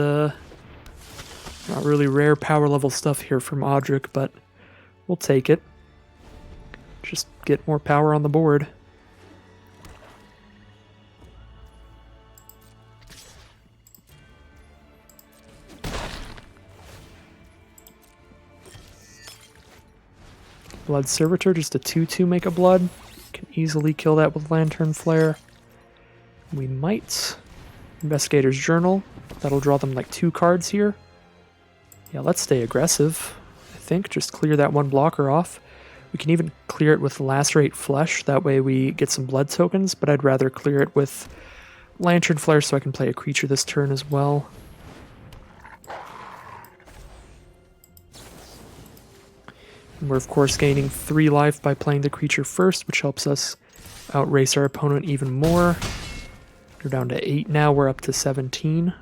really rare power level stuff here from Odric, but we'll take it. Just get more power on the board. Blood Servitor, just a 2/2 make a blood. Can easily kill that with Lantern Flare. We might Investigator's Journal. That'll draw them like 2 cards here. Yeah, let's stay aggressive, I think. Just clear that 1 blocker off. We can even clear it with Lacerate Flesh. That way we get some blood tokens, but I'd rather clear it with Lantern Flare so I can play a creature this turn as well. And we're of course gaining 3 life by playing the creature first, which helps us outrace our opponent even more. We're down to 8 now, we're up to 17.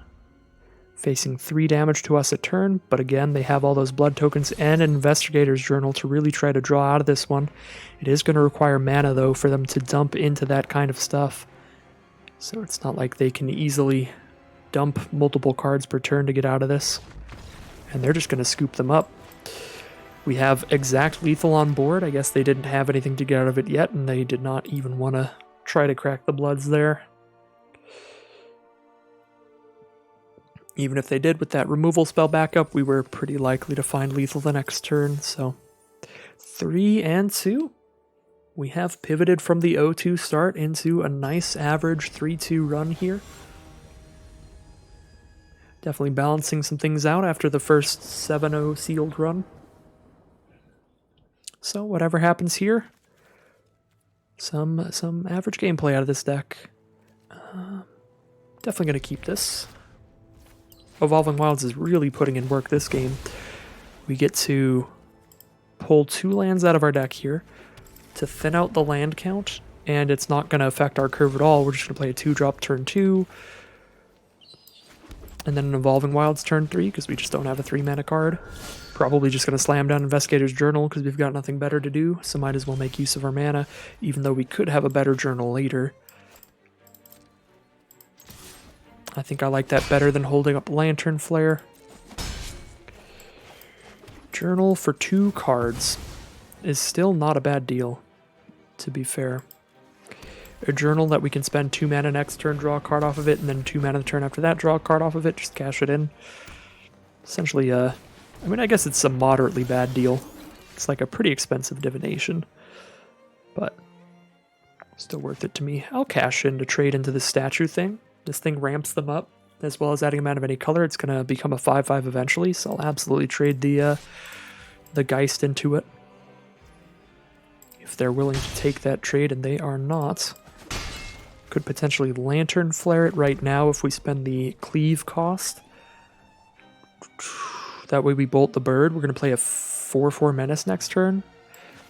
Facing 3 damage to us a turn, but again, they have all those blood tokens and an Investigator's Journal to really try to draw out of this one. It is going to require mana, though, for them to dump into that kind of stuff. So it's not like they can easily dump multiple cards per turn to get out of this. And they're just going to scoop them up. We have exact lethal on board. I guess they didn't have anything to get out of it yet, and they did not even want to try to crack the bloods there. Even if they did with that removal spell backup, we were pretty likely to find lethal the next turn, so 3 and 2. We have pivoted from the 0-2 start into a nice average 3-2 run here. Definitely balancing some things out after the first 7-0 sealed run. So whatever happens here, some average gameplay out of this deck. Definitely going to keep this. Evolving Wilds is really putting in work this game. We get to pull 2 lands out of our deck here to thin out the land count, and it's not going to affect our curve at all. We're just going to play a 2-drop turn 2. And then an Evolving Wilds turn 3, because we just don't have a 3-mana card. Probably just going to slam down Investigator's Journal, because we've got nothing better to do, so might as well make use of our mana, even though we could have a better journal later. I think I like that better than holding up Lantern Flare. Journal for 2 cards is still not a bad deal, to be fair. A journal that we can spend 2 mana next turn, draw a card off of it, and then 2 mana the turn after that, draw a card off of it, just cash it in. Essentially, I mean, I guess it's a moderately bad deal. It's like a pretty expensive divination, but still worth it to me. I'll cash in to trade into this statue thing. This thing ramps them up, as well as adding a mana of any color. It's going to become a 5/5 eventually, so I'll absolutely trade the Geist into it. If they're willing to take that trade, and they are not. Could potentially Lantern Flare it right now if we spend the cleave cost. That way we bolt the bird. We're going to play a 4/4 Menace next turn.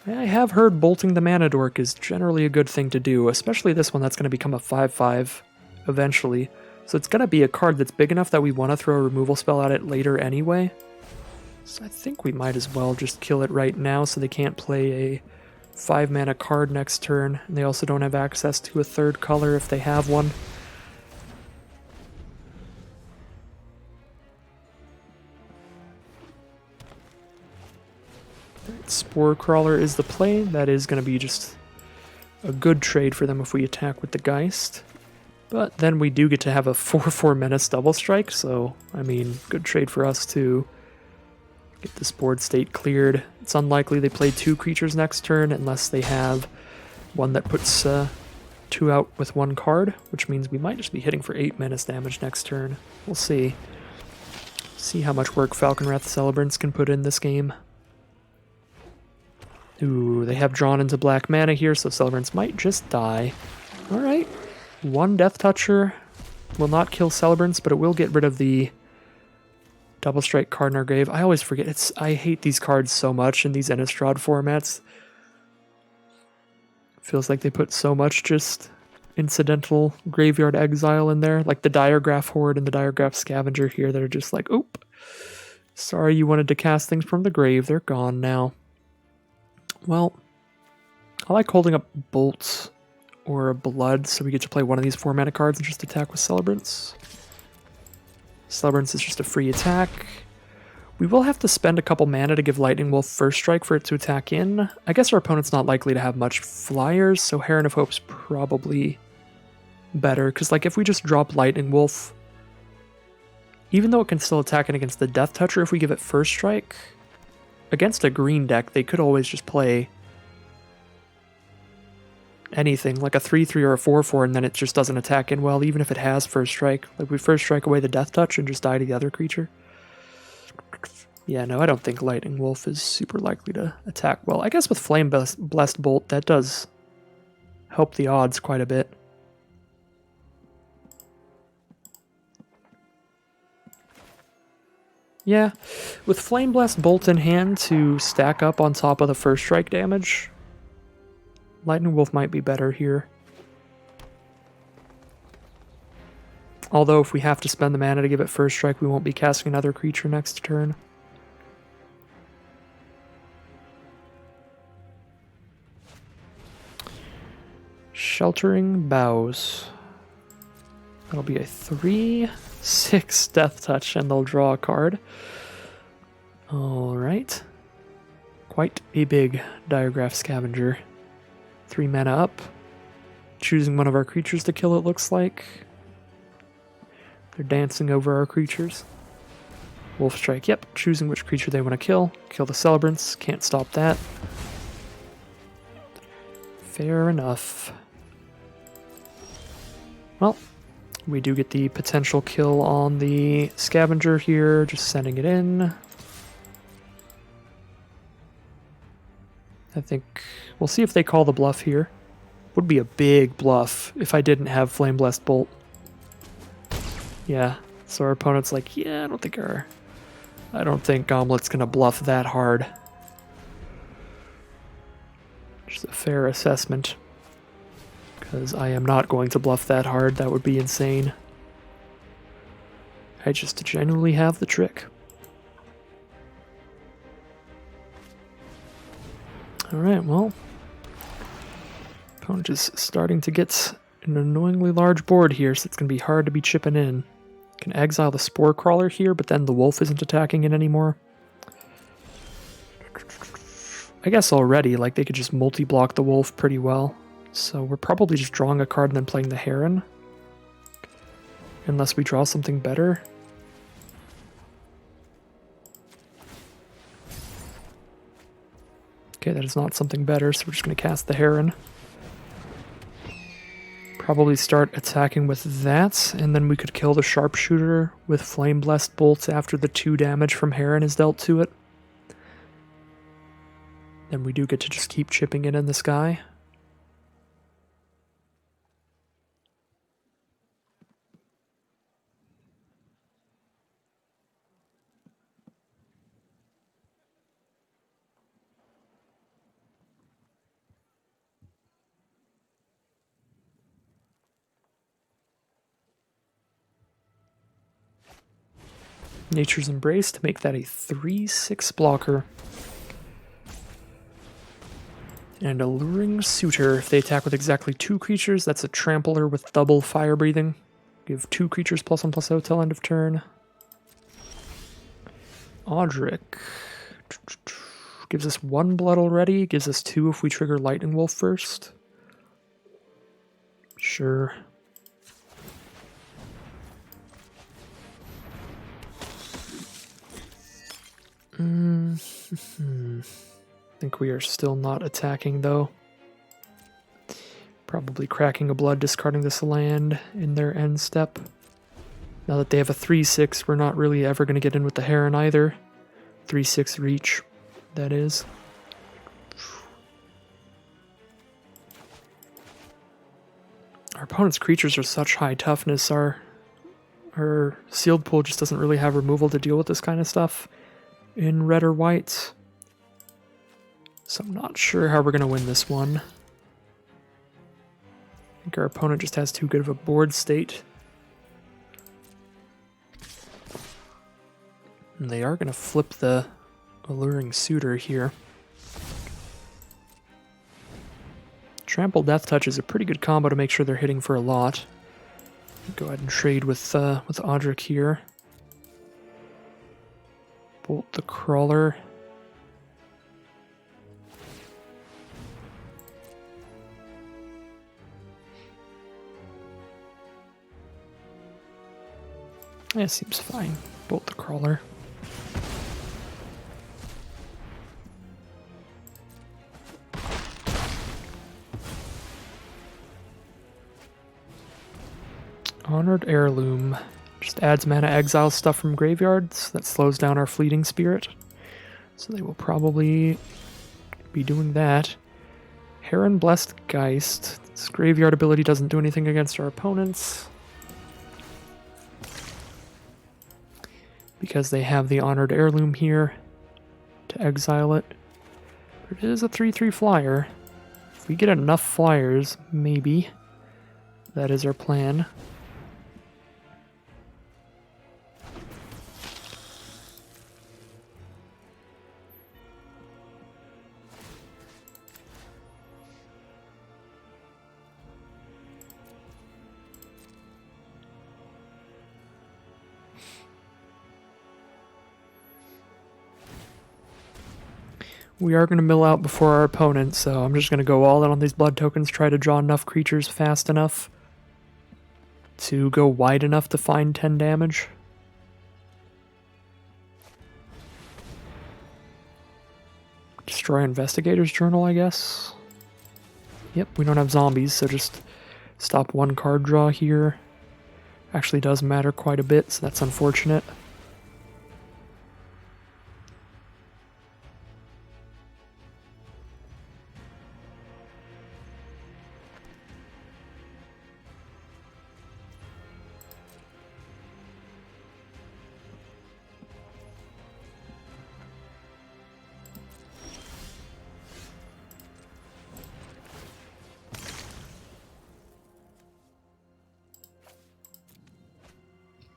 I have heard bolting the Mana Dork is generally a good thing to do, especially this one that's going to become a 5/5 eventually. So it's going to be a card that's big enough that we want to throw a removal spell at it later anyway. So I think we might as well just kill it right now so they can't play a 5-mana card next turn, and they also don't have access to a 3rd color if they have one. Spore Crawler is the play. That is going to be just a good trade for them if we attack with the Geist. But then we do get to have a 4/4 Menace double strike, so, I mean, good trade for us to get this board state cleared. It's unlikely they play 2 creatures next turn unless they have one that puts 2 out with 1 card, which means we might just be hitting for 8 menace damage next turn. We'll see. See how much work Falconwrath Celebrants can put in this game. Ooh, they have drawn into black mana here, so Celebrants might just die. Alright. 1 Death Toucher will not kill Celebrants, but it will get rid of the Double Strike card in our grave. I always forget. I hate these cards so much in these Innistrad formats. Feels like they put so much just incidental graveyard exile in there. Like the Diregraph Horde and the Diregraph Scavenger here that are just like, oop. Sorry you wanted to cast things from the grave. They're gone now. Well, I like holding up Bolts or Blood so we get to play one of these 4-mana cards and just attack with Celebrants. Celebrants is just a free attack. We will have to spend a couple mana to give Lightning Wolf first strike for it to attack in. I guess our opponent's not likely to have much flyers, so Heron of Hope's probably better, because like if we just drop Lightning Wolf, even though it can still attack in against the Death Toucher if we give it first strike, against a green deck they could always just play anything, like a 3/3 or a 4/4, and then it just doesn't attack in well, even if it has first strike. Like we first strike away the Death Touch and just die to the other creature. Yeah, no, I don't think Lightning Wolf is super likely to attack well. I guess with Flame Blessed Bolt, that does help the odds quite a bit. Yeah, with Flame Blessed Bolt in hand to stack up on top of the first strike damage, Lightning Wolf might be better here. Although if we have to spend the mana to give it first strike, we won't be casting another creature next turn. Sheltering Boughs. That'll be a 3/6 Death Touch, and they'll draw a card. Alright. Quite a big Diregraph Scavenger. 3 mana up. Choosing one of our creatures to kill, it looks like. They're dancing over our creatures. Wolf Strike, yep. Choosing which creature they want to kill. Kill the Celebrants. Can't stop that. Fair enough. Well, we do get the potential kill on the Scavenger here. Just sending it in. I think we'll see if they call the bluff here. Would be a big bluff if I didn't have Flame Blessed Bolt. Yeah, so our opponent's like, yeah, I don't think Goblet's gonna bluff that hard. Just a fair assessment. Because I am not going to bluff that hard, that would be insane. I just genuinely have the trick. Alright, well. Opponent is starting to get an annoyingly large board here, so it's going to be hard to be chipping in. Can exile the Spore Crawler here, but then the wolf isn't attacking it anymore. I guess already, like, they could just multi-block the wolf pretty well. So we're probably just drawing a card and then playing the Heron. Unless we draw something better. Okay, that is not something better, so we're just going to cast the Heron. Probably start attacking with that, and then we could kill the Sharpshooter with Flame Blessed Bolts after the 2 damage from Heron is dealt to it. Then we do get to just keep chipping it in the sky. Nature's Embrace to make that a 3/6 blocker. And Alluring Suitor. If they attack with exactly 2 creatures, that's a Trampler with double fire breathing. Give 2 creatures +1/+0 till end of turn. Odric. Gives us 1 blood already. Gives us 2 if we trigger Lightning Wolf first. Sure. I think we are still not attacking, though. Probably cracking a blood, discarding this land in their end step. Now that they have a 3/6, we're not really ever going to get in with the Heron either. 3/6 reach, that is. Our opponent's creatures are such high toughness. Our sealed pool just doesn't really have removal to deal with this kind of stuff in red or white. So I'm not sure how we're going to win this one. I think our opponent just has too good of a board state. And they are going to flip the Alluring Suitor here. Trample Death Touch is a pretty good combo to make sure they're hitting for a lot. Go ahead and trade with Odric here. Bolt the Crawler. Yeah, seems fine. Bolt the Crawler. Honored Heirloom. Just adds mana, exile stuff from graveyards. That slows down our Fleeting Spirit. So they will probably be doing that. Heron Blessed Geist. This graveyard ability doesn't do anything against our opponents. Because they have the Honored Heirloom here to exile it. But it is a 3/3 flyer. If we get enough flyers, maybe. That is our plan. We are going to mill out before our opponent, so I'm just going to go all in on these blood tokens, try to draw enough creatures fast enough to go wide enough to find 10 damage. Destroy Investigator's Journal, I guess. Yep, we don't have zombies, so just stop 1 card draw here. Actually does matter quite a bit, so that's unfortunate.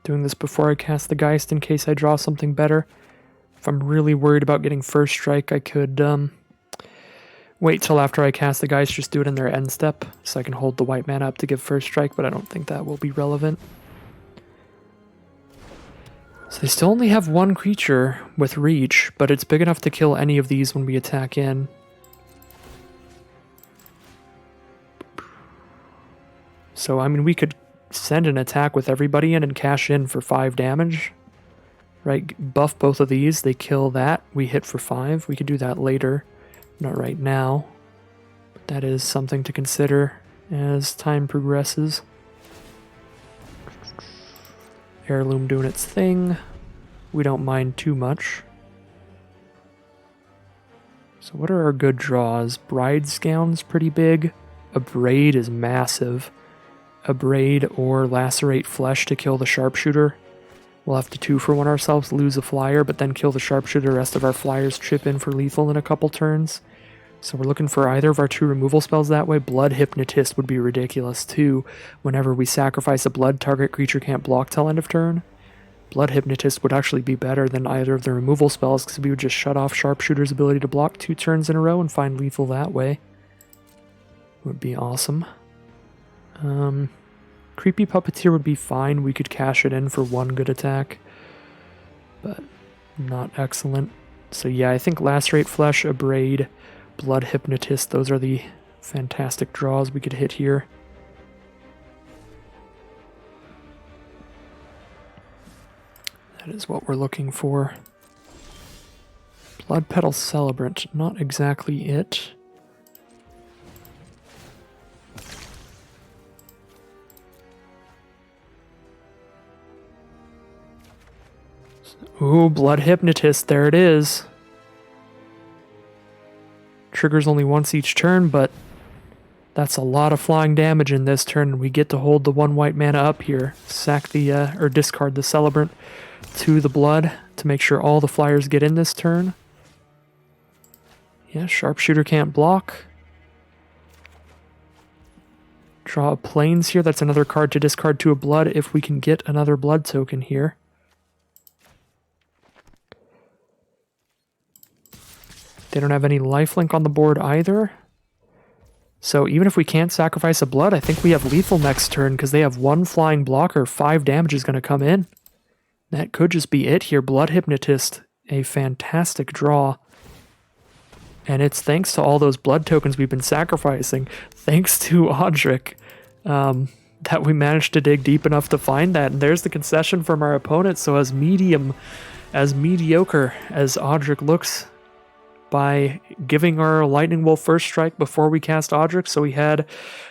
Doing this before I cast the Geist in case I draw something better. If I'm really worried about getting first strike, I could wait till after I cast the Geist, just do it in their end step, so I can hold the white mana up to give first strike, but I don't think that will be relevant. So they still only have one creature with reach, but it's big enough to kill any of these when we attack in. So, I mean, we could send an attack with everybody in and cash in for 5 damage. Right, buff both of these, they kill that, we hit for 5. We could do that later, not right now. But that is something to consider as time progresses. Heirloom doing its thing. We don't mind too much. So what are our good draws? Bride's Gown's pretty big. Abrade is massive. Abrade or Lacerate Flesh to kill the Sharpshooter. We'll have to 2-for-1 ourselves, lose a flyer, but then kill the Sharpshooter. The rest of our flyers chip in for lethal in a couple turns. So we're looking for either of our 2 removal spells that way. Blood Hypnotist would be ridiculous too. Whenever we sacrifice a blood, target creature can't block till end of turn. Blood Hypnotist would actually be better than either of the removal spells because we would just shut off Sharpshooter's ability to block 2 turns in a row and find lethal that way. Would be awesome. Creepy Puppeteer would be fine. We could cash it in for 1 good attack, but not excellent. So yeah, I think Lacerate Flesh, Abrade, Blood Hypnotist, those are the fantastic draws we could hit here. That is what we're looking for. Blood Petal Celebrant, not exactly it. Ooh, Blood Hypnotist, there it is. Triggers only once each turn, but that's a lot of flying damage in this turn, and we get to hold the 1 white mana up here. Sack the, or discard the Celebrant to the Blood to make sure all the flyers get in this turn. Yeah, Sharpshooter can't block. Draw a Plains here, that's another card to discard to a Blood if we can get another Blood token here. They don't have any lifelink on the board either. So even if we can't sacrifice a Blood, I think we have lethal next turn because they have 1 flying blocker. 5 damage is going to come in. That could just be it here. Blood Hypnotist, a fantastic draw. And it's thanks to all those blood tokens we've been sacrificing, thanks to Odric, that we managed to dig deep enough to find that. And there's the concession from our opponent. So as mediocre as Odric looks, by giving our Lightning Wolf first strike before we cast Odric, so we had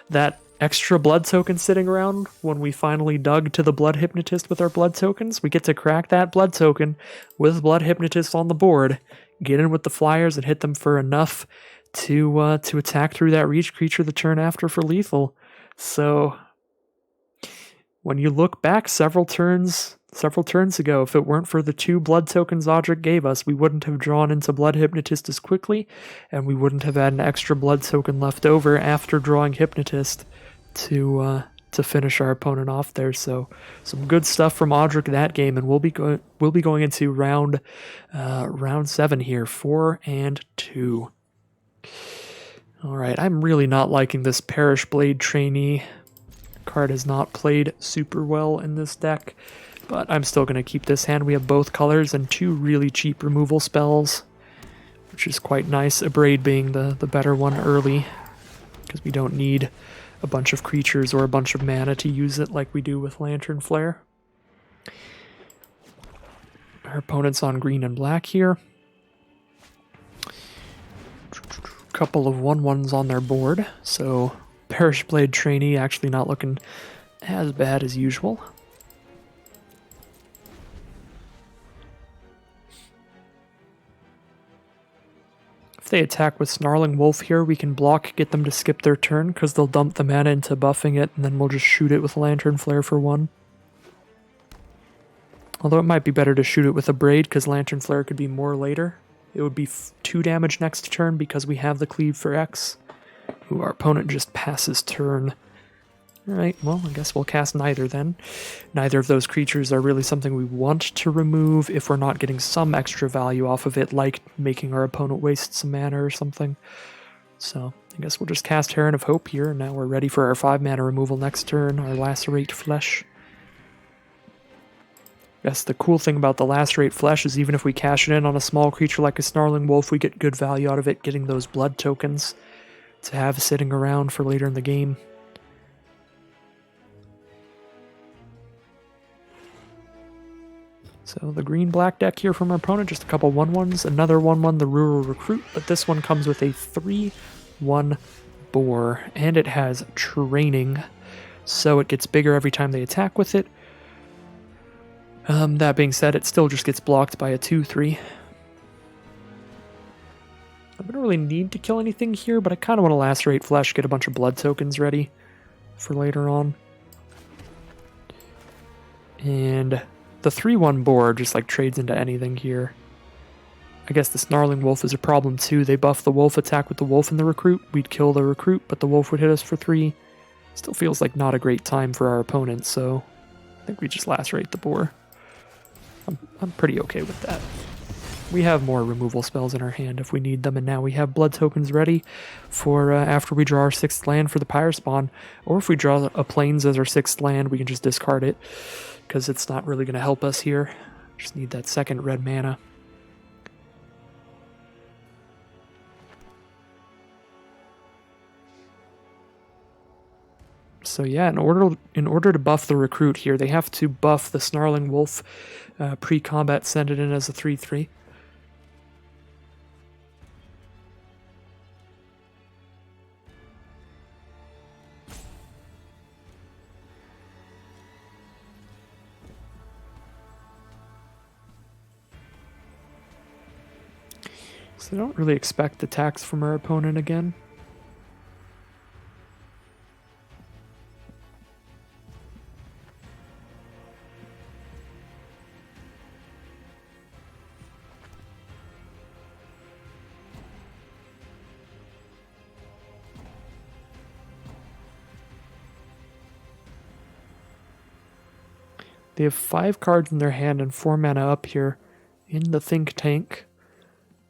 that extra blood token sitting around when we finally dug to the Blood Hypnotist with our blood tokens. We get to crack that blood token with Blood Hypnotist on the board, get in with the flyers and hit them for enough to attack through that reach creature the turn after for lethal. So when you look back several turns ago, if it weren't for the 2 blood tokens Odric gave us, we wouldn't have drawn into Blood Hypnotist as quickly, and we wouldn't have had an extra blood token left over after drawing Hypnotist to finish our opponent off there. So some good stuff from Odric that game, and we'll be going into round 7 here, 4 and 2. All right, I'm really not liking this Perish Blade Trainee. Card has not played super well in this deck, but I'm still going to keep this hand. We have both colors and 2 really cheap removal spells, which is quite nice. Abrade being the better one early, because we don't need a bunch of creatures or a bunch of mana to use it like we do with Lantern Flare. Our opponent's on green and black here. Couple of 1/1s on their board, so Perish Blade Trainee actually not looking as bad as usual. If they attack with Snarling Wolf here, we can block, get them to skip their turn, because they'll dump the mana into buffing it, and then we'll just shoot it with Lantern Flare for 1. Although it might be better to shoot it with a Braid, because Lantern Flare could be more later. It would be 2 damage next turn because we have the cleave for X. Ooh, our opponent just passes turn Alright, well, I guess we'll cast neither then. Neither of those creatures are really something we want to remove if we're not getting some extra value off of it, like making our opponent waste some mana or something. So, I guess we'll just cast Heron of Hope here, and now we're ready for our 5 mana removal next turn, our Lacerate Flesh. Yes, the cool thing about the Lacerate Flesh is even if we cash it in on a small creature like a Snarling Wolf, we get good value out of it, getting those blood tokens to have sitting around for later in the game. So the green-black deck here from our opponent, just a couple 1/1s, another 1/1, the Rural Recruit, but this one comes with a 3/1 Boar, and it has Training, so it gets bigger every time they attack with it. That being said, it still just gets blocked by a 2/3. I don't really need to kill anything here, but I kind of want to Lacerate Flesh, get a bunch of blood tokens ready for later on. And the 3/1 board just like trades into anything here. I guess the Snarling Wolf is a problem too. They buff the wolf attack with the wolf and the recruit. We'd kill the recruit, but the wolf would hit us for 3. Still feels like not a great time for our opponent, so I think we just Lacerate the boar. I'm pretty okay with that. We have more removal spells in our hand if we need them, and now we have blood tokens ready for after we draw our 6th land for the Pyre Spawn, or if we draw a Plains as our 6th land, we can just discard it, because it's not really going to help us here. Just need that 2nd red mana. So yeah, in order to buff the recruit here, they have to buff the Snarling Wolf pre-combat, send it in as a 3/3. So I don't really expect attacks from our opponent again. They have 5 cards in their hand and 4 mana up here in the Think Tank.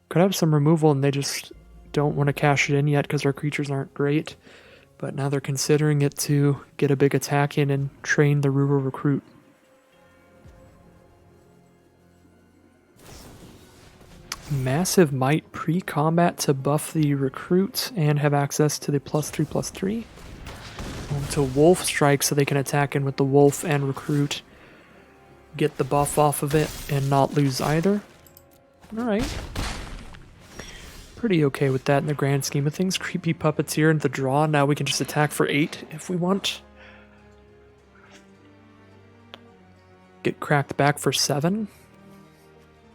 Could have some removal and they just don't want to cash it in yet because our creatures aren't great. But now they're considering it to get a big attack in and train the Rural Recruit. Massive Might pre-combat to buff the Recruit and have access to the +3/+3. To Wolf Strike so they can attack in with the Wolf and Recruit. Get the buff off of it and not lose either. Alright. Pretty okay with that in the grand scheme of things. Creepy Puppeteer into the draw. Now we can just attack for 8 if we want. Get cracked back for 7.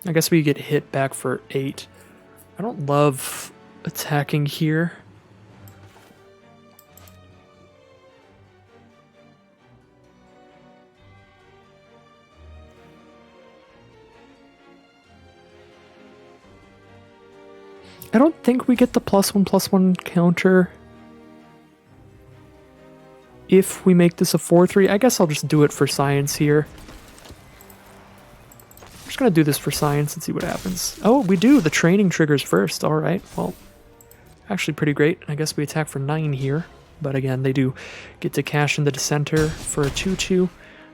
I guess we get hit back for 8. I don't love attacking here. I don't think we get the +1/+1 counter if we make this a 4/3. I guess I'll just do it for science here. I'm just going to do this for science and see what happens. Oh, we do! The training triggers first. Alright, well, actually pretty great. I guess we attack for 9 here. But again, they do get to cash in the Dissenter for a 2/2.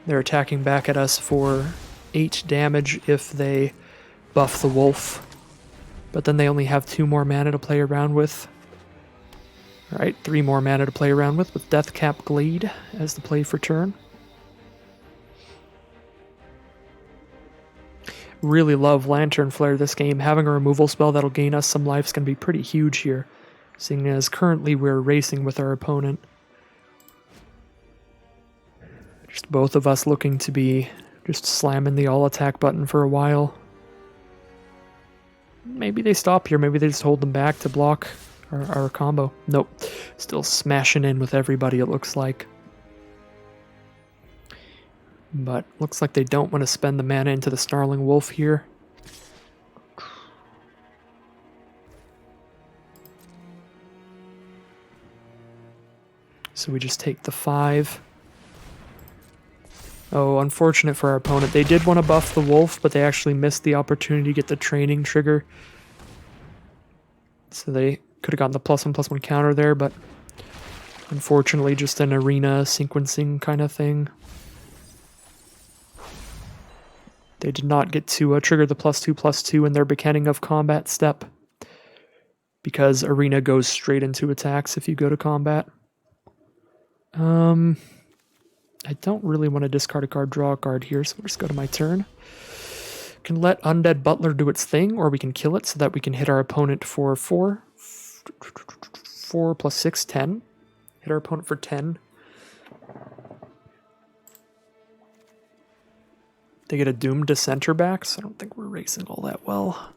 They're attacking back at us for 8 damage if they buff the wolf. But then they only have 2 more mana to play around with. Alright, 3 more mana to play around with Deathcap Glade as the play for turn. Really love Lantern Flare this game. Having a removal spell that'll gain us some life is going to be pretty huge here, seeing as currently we're racing with our opponent. Just both of us looking to be just slamming the all-attack button for a while. Maybe they stop here. Maybe they just hold them back to block our combo. Nope. Still smashing in with everybody, it looks like. But looks like they don't want to spend the mana into the Snarling Wolf here. So we just take the 5. Oh, unfortunate for our opponent. They did want to buff the wolf, but they actually missed the opportunity to get the training trigger. So they could have gotten the +1/+1 counter there, but unfortunately just an arena sequencing kind of thing. They did not get to trigger the +2/+2 in their beginning of combat step, because arena goes straight into attacks if you go to combat. I don't really want to discard a card, draw a card here, so we'll just go to my turn. Can let Undead Butler do its thing, or we can kill it so that we can hit our opponent for 4. 4 + 6, 10. Hit our opponent for 10. They get a Doomed Dissenter back, so I don't think we're racing all that well.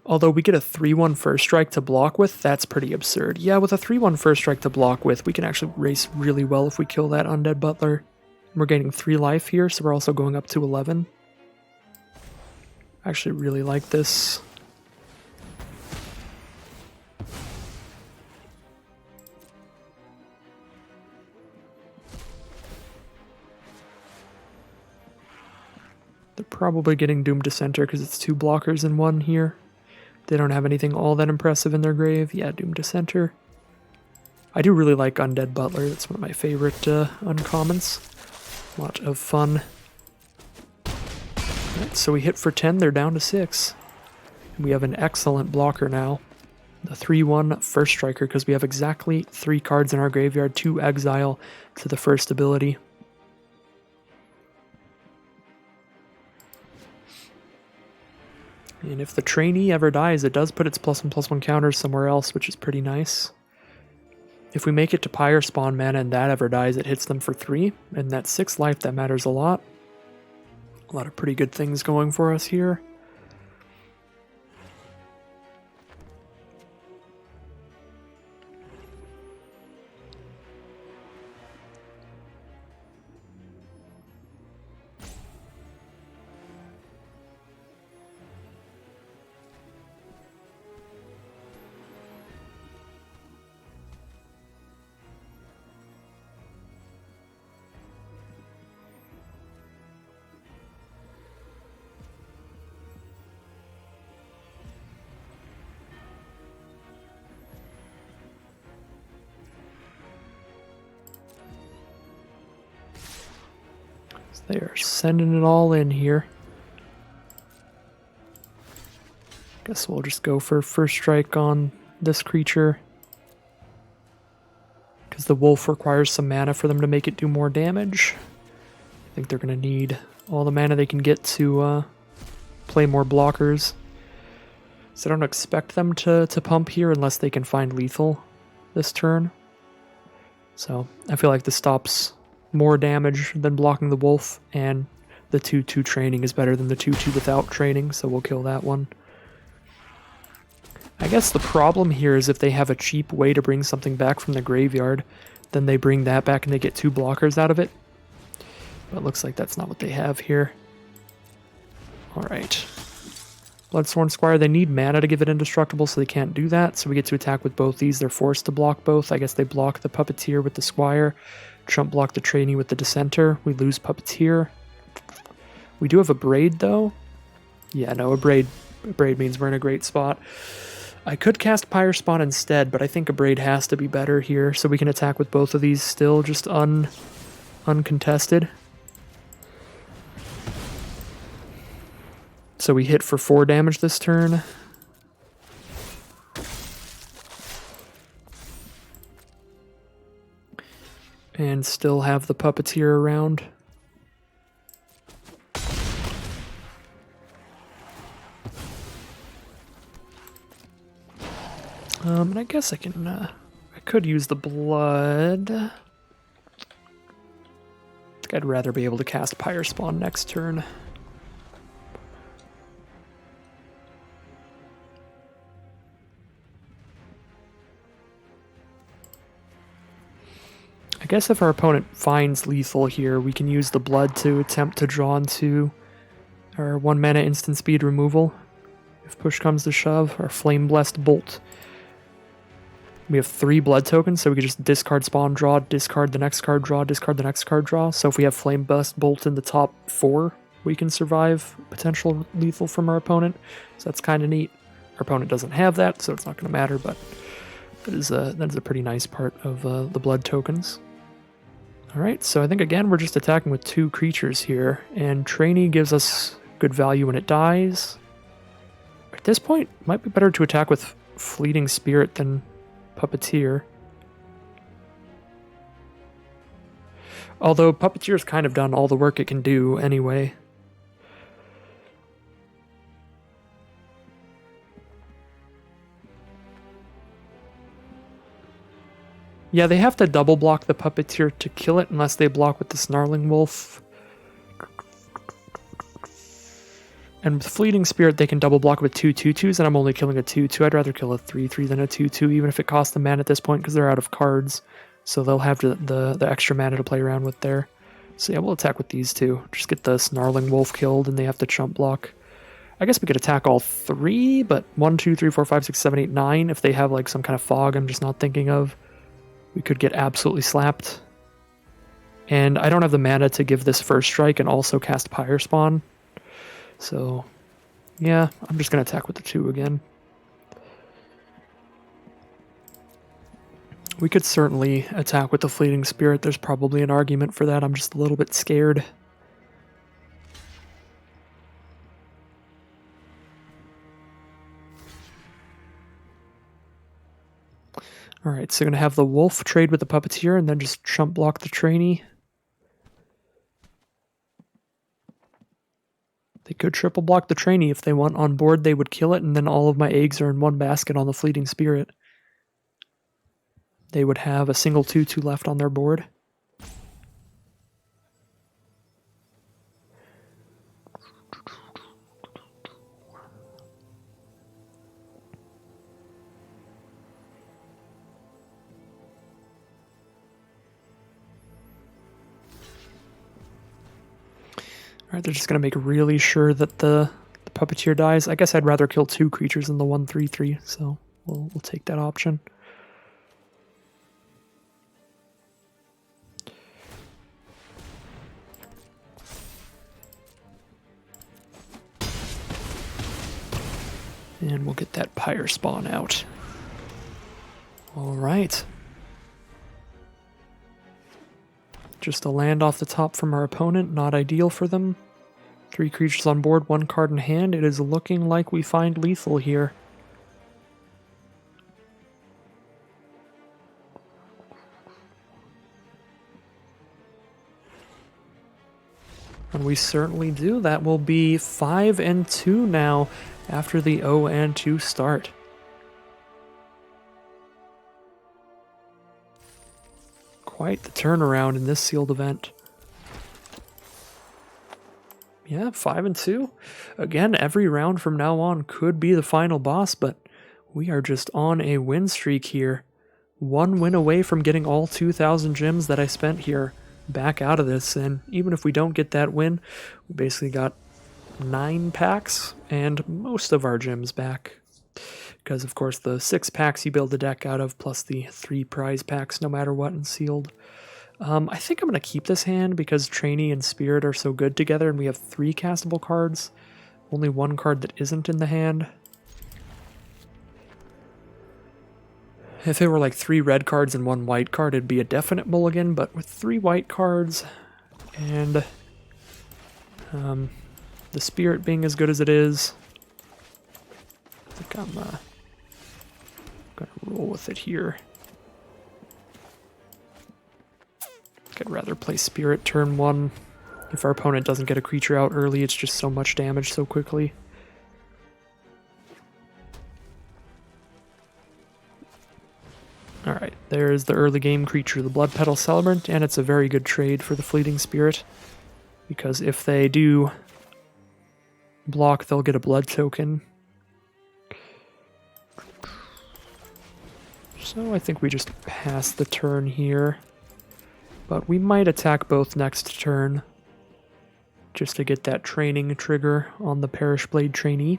Although we get a 3/1 first strike to block with, that's pretty absurd. Yeah, with a 3/1 first strike to block with, we can actually race really well if we kill that Undead Butler. We're gaining 3 life here, so we're also going up to 11. I actually really like this. They're probably getting Doomed Dissenter because it's 2 blockers in 1 here. They don't have anything all that impressive in their grave. Yeah, Doomed Dissenter. I do really like Undead Butler. That's one of my favorite uncommons. A lot of fun. Alright, so we hit for 10. They're down to 6. We have an excellent blocker now. The 3/1 first striker, because we have exactly 3 cards in our graveyard to exile to the first ability. And if the trainee ever dies, it does put its +1/+1 counters somewhere else, which is pretty nice. If we make it to Pyre Spawn mana and that ever dies, it hits them for 3, and that's 6 life. That matters a lot. A lot of pretty good things going for us here. They are sending it all in here. Guess we'll just go for first strike on this creature, because the wolf requires some mana for them to make it do more damage. I think they're going to need all the mana they can get to play more blockers. So I don't expect them to pump here unless they can find lethal this turn. So I feel like this stops more damage than blocking the wolf, and the 2/2 training is better than the 2/2 without training, so we'll kill that one. I guess the problem here is if they have a cheap way to bring something back from the graveyard, then they bring that back and they get 2 blockers out of it. But it looks like that's not what they have here. Alright. Bloodsworn Squire, they need mana to give it indestructible, so they can't do that. So we get to attack with both these. They're forced to block both. I guess they block the Puppeteer with the Squire. Trump block the trainee with the Dissenter. We lose Puppeteer. We do have a Braid, though. Yeah, no, a Braid means we're in a great spot. I could cast Pyre Spawn instead, but I think a Braid has to be better here, so we can attack with both of these still, just uncontested. So we hit for 4 damage this turn. And still have the Puppeteer around. And I guess I can, I could use the blood. I think I'd rather be able to cast Pyre Spawn next turn. I guess if our opponent finds lethal here, we can use the blood to attempt to draw into our 1 mana instant speed removal. if push comes to shove. Our Flame Blessed Bolt. We have 3 blood tokens, so we could just discard spawn, draw, discard the next card, draw, discard the next card, draw. So if we have Flame Blessed Bolt in the top 4, we can survive potential lethal from our opponent. So that's kind of neat. Our opponent doesn't have that, so it's not going to matter, but that is a pretty nice part of the blood tokens. Alright, so I think again we're just attacking with 2 creatures here, and Trainee gives us good value when it dies. At this point, it might be better to attack with Fleeting Spirit than Puppeteer. Although Puppeteer's kind of done all the work it can do anyway. Yeah, they have to double block the Puppeteer to kill it unless they block with the Snarling Wolf. And with Fleeting Spirit, they can double block with 2 2/2s, and I'm only killing a 2/2. I'd rather kill a 3/3 than a 2/2, even if it costs them mana at this point, because they're out of cards. So they'll have the extra mana to play around with there. So yeah, we'll attack with these 2. Just get the Snarling Wolf killed, and they have to chump block. I guess we could attack all 3, but 1, 2, 3, 4, 5, 6, 7, 8, 9, if they have like some kind of fog I'm just not thinking of. We could get absolutely slapped. And I don't have the mana to give this first strike and also cast Pyre Spawn. So, yeah, I'm just going to attack with the 2 again. We could certainly attack with the Fleeting Spirit. There's probably an argument for that. I'm just a little bit scared. Alright, so I'm going to have the Wolf trade with the Puppeteer and then just chump block the Trainee. They could triple block the Trainee if they want on board. They would kill it, and then all of my eggs are in one basket on the Fleeting Spirit. They would have a single 2/2 left on their board. Alright, they're just going to make really sure that the Puppeteer dies. I guess I'd rather kill 2 creatures than the 1/3/3, so we'll take that option. And we'll get that Pyre Spawn out. Alright. Just a land off the top from our opponent, not ideal for them. 3 creatures on board, 1 card in hand. It is looking like we find lethal here. And we certainly do. That will be 5-2 now after the 0-2 start. Quite the turnaround in this sealed event. Yeah, 5-2. Again, every round from now on could be the final boss, but we are just on a win streak here. 1 win away from getting all 2,000 gems that I spent here back out of this, and even if we don't get that win, we basically got 9 packs and most of our gems back. Because, of course, the 6 packs you build the deck out of, plus the 3 prize packs, no matter what, and sealed. I think I'm going to keep this hand because Trainee and Spirit are so good together, and we have 3 castable cards. Only 1 card that isn't in the hand. If it were like 3 red cards and 1 white card, it'd be a definite mulligan, but with 3 white cards, and the Spirit being as good as it is, I think I'm gonna roll with it here. I'd rather play Spirit turn 1. If our opponent doesn't get a creature out early, it's just so much damage so quickly. Alright, there's the early game creature, the Blood Petal Celebrant, and it's a very good trade for the Fleeting Spirit, because if they do block, they'll get a blood token. So I think we just pass the turn here. But we might attack both next turn, just to get that training trigger on the Perish Blade Trainee.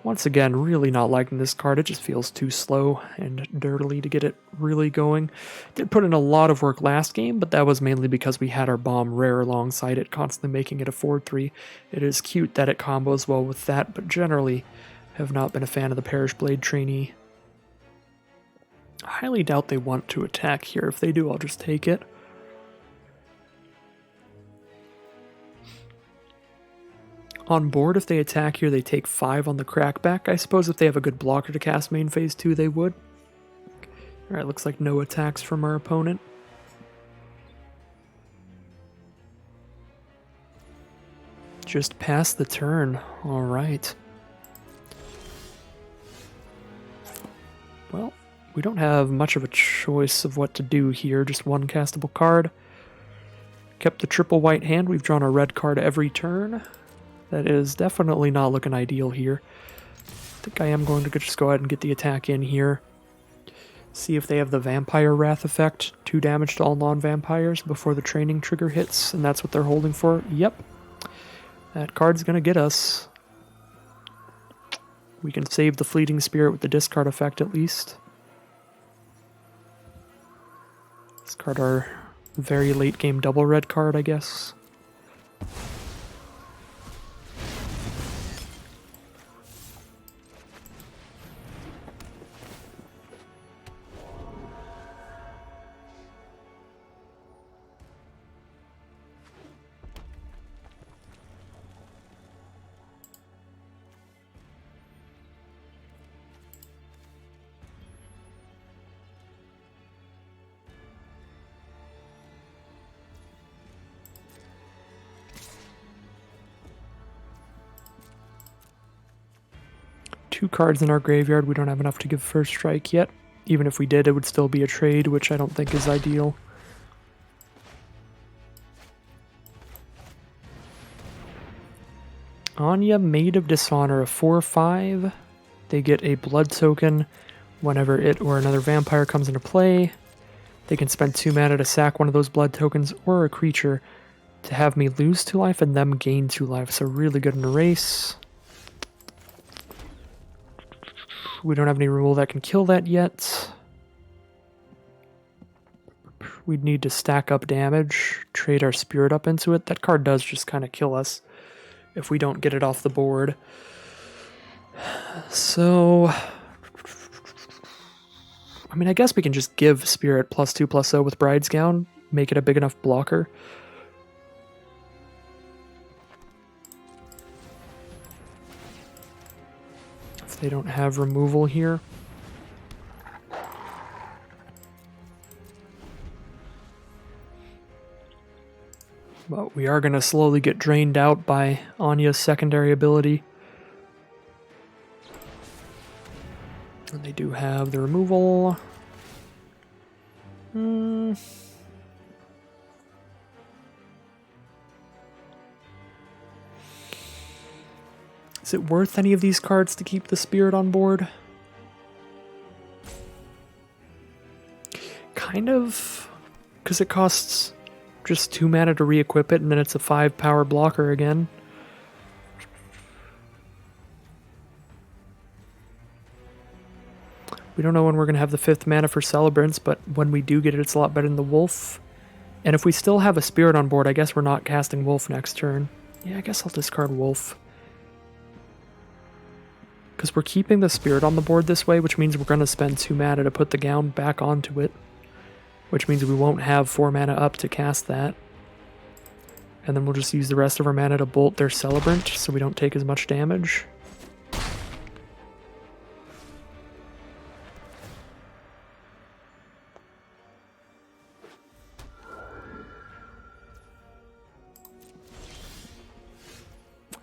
Once again, really not liking this card. It just feels too slow and dirtily to get it really going. Did put in a lot of work last game, but that was mainly because we had our bomb rare alongside it, constantly making it a 4-3. It is cute that it combos well with that, but generally have not been a fan of the Parish Blade trainee. I highly doubt they want to attack here. If they do, I'll just take it. On board, if they attack here, they take 5 on the crackback. I suppose if they have a good blocker to cast main phase 2, they would. Alright, looks like no attacks from our opponent. Just pass the turn. Alright. Well, we don't have much of a choice of what to do here. Just one castable card. Kept the triple white hand. We've drawn a red card every turn. That is definitely not looking ideal here. I think I am going to just go ahead and get the attack in here. See if they have the Vampire Wrath effect. 2 damage to all non-vampires before the training trigger hits, and that's what they're holding for. Yep. That card's going to get us. We can save the Fleeting Spirit with the discard effect at least. Discard our very late game double red card, I guess. Two cards in our graveyard. We don't have enough to give first strike yet. Even if we did, it would still be a trade, which I don't think is ideal. Anya, Maid of Dishonor, a 4/5. They get a blood token whenever it or another vampire comes into play. They can spend 2 mana to sack one of those blood tokens or a creature to have me lose 2 life and them gain 2 life. So really good in a race. We don't have any removal that can kill that yet. We'd need to stack up damage, trade our spirit up into it. That card does just kind of kill us if we don't get it off the board. So, I mean, I guess we can just give spirit +2/+0 with Bride's Gown, make it a big enough blocker. They don't have removal here. But we are going to slowly get drained out by Anya's secondary ability. And they do have the removal. Is it worth any of these cards to keep the spirit on board? Kind of, because it costs just 2 mana to re-equip it, and then it's a 5 power blocker again. We don't know when we're going to have the 5th mana for Celebrants, but when we do get it, it's a lot better than the Wolf. And if we still have a spirit on board, I guess we're not casting Wolf next turn. Yeah, I guess I'll discard Wolf. Because we're keeping the spirit on the board this way, which means we're going to spend 2 mana to put the gown back onto it. Which means we won't have 4 mana up to cast that. And then we'll just use the rest of our mana to bolt their Celebrant, so we don't take as much damage.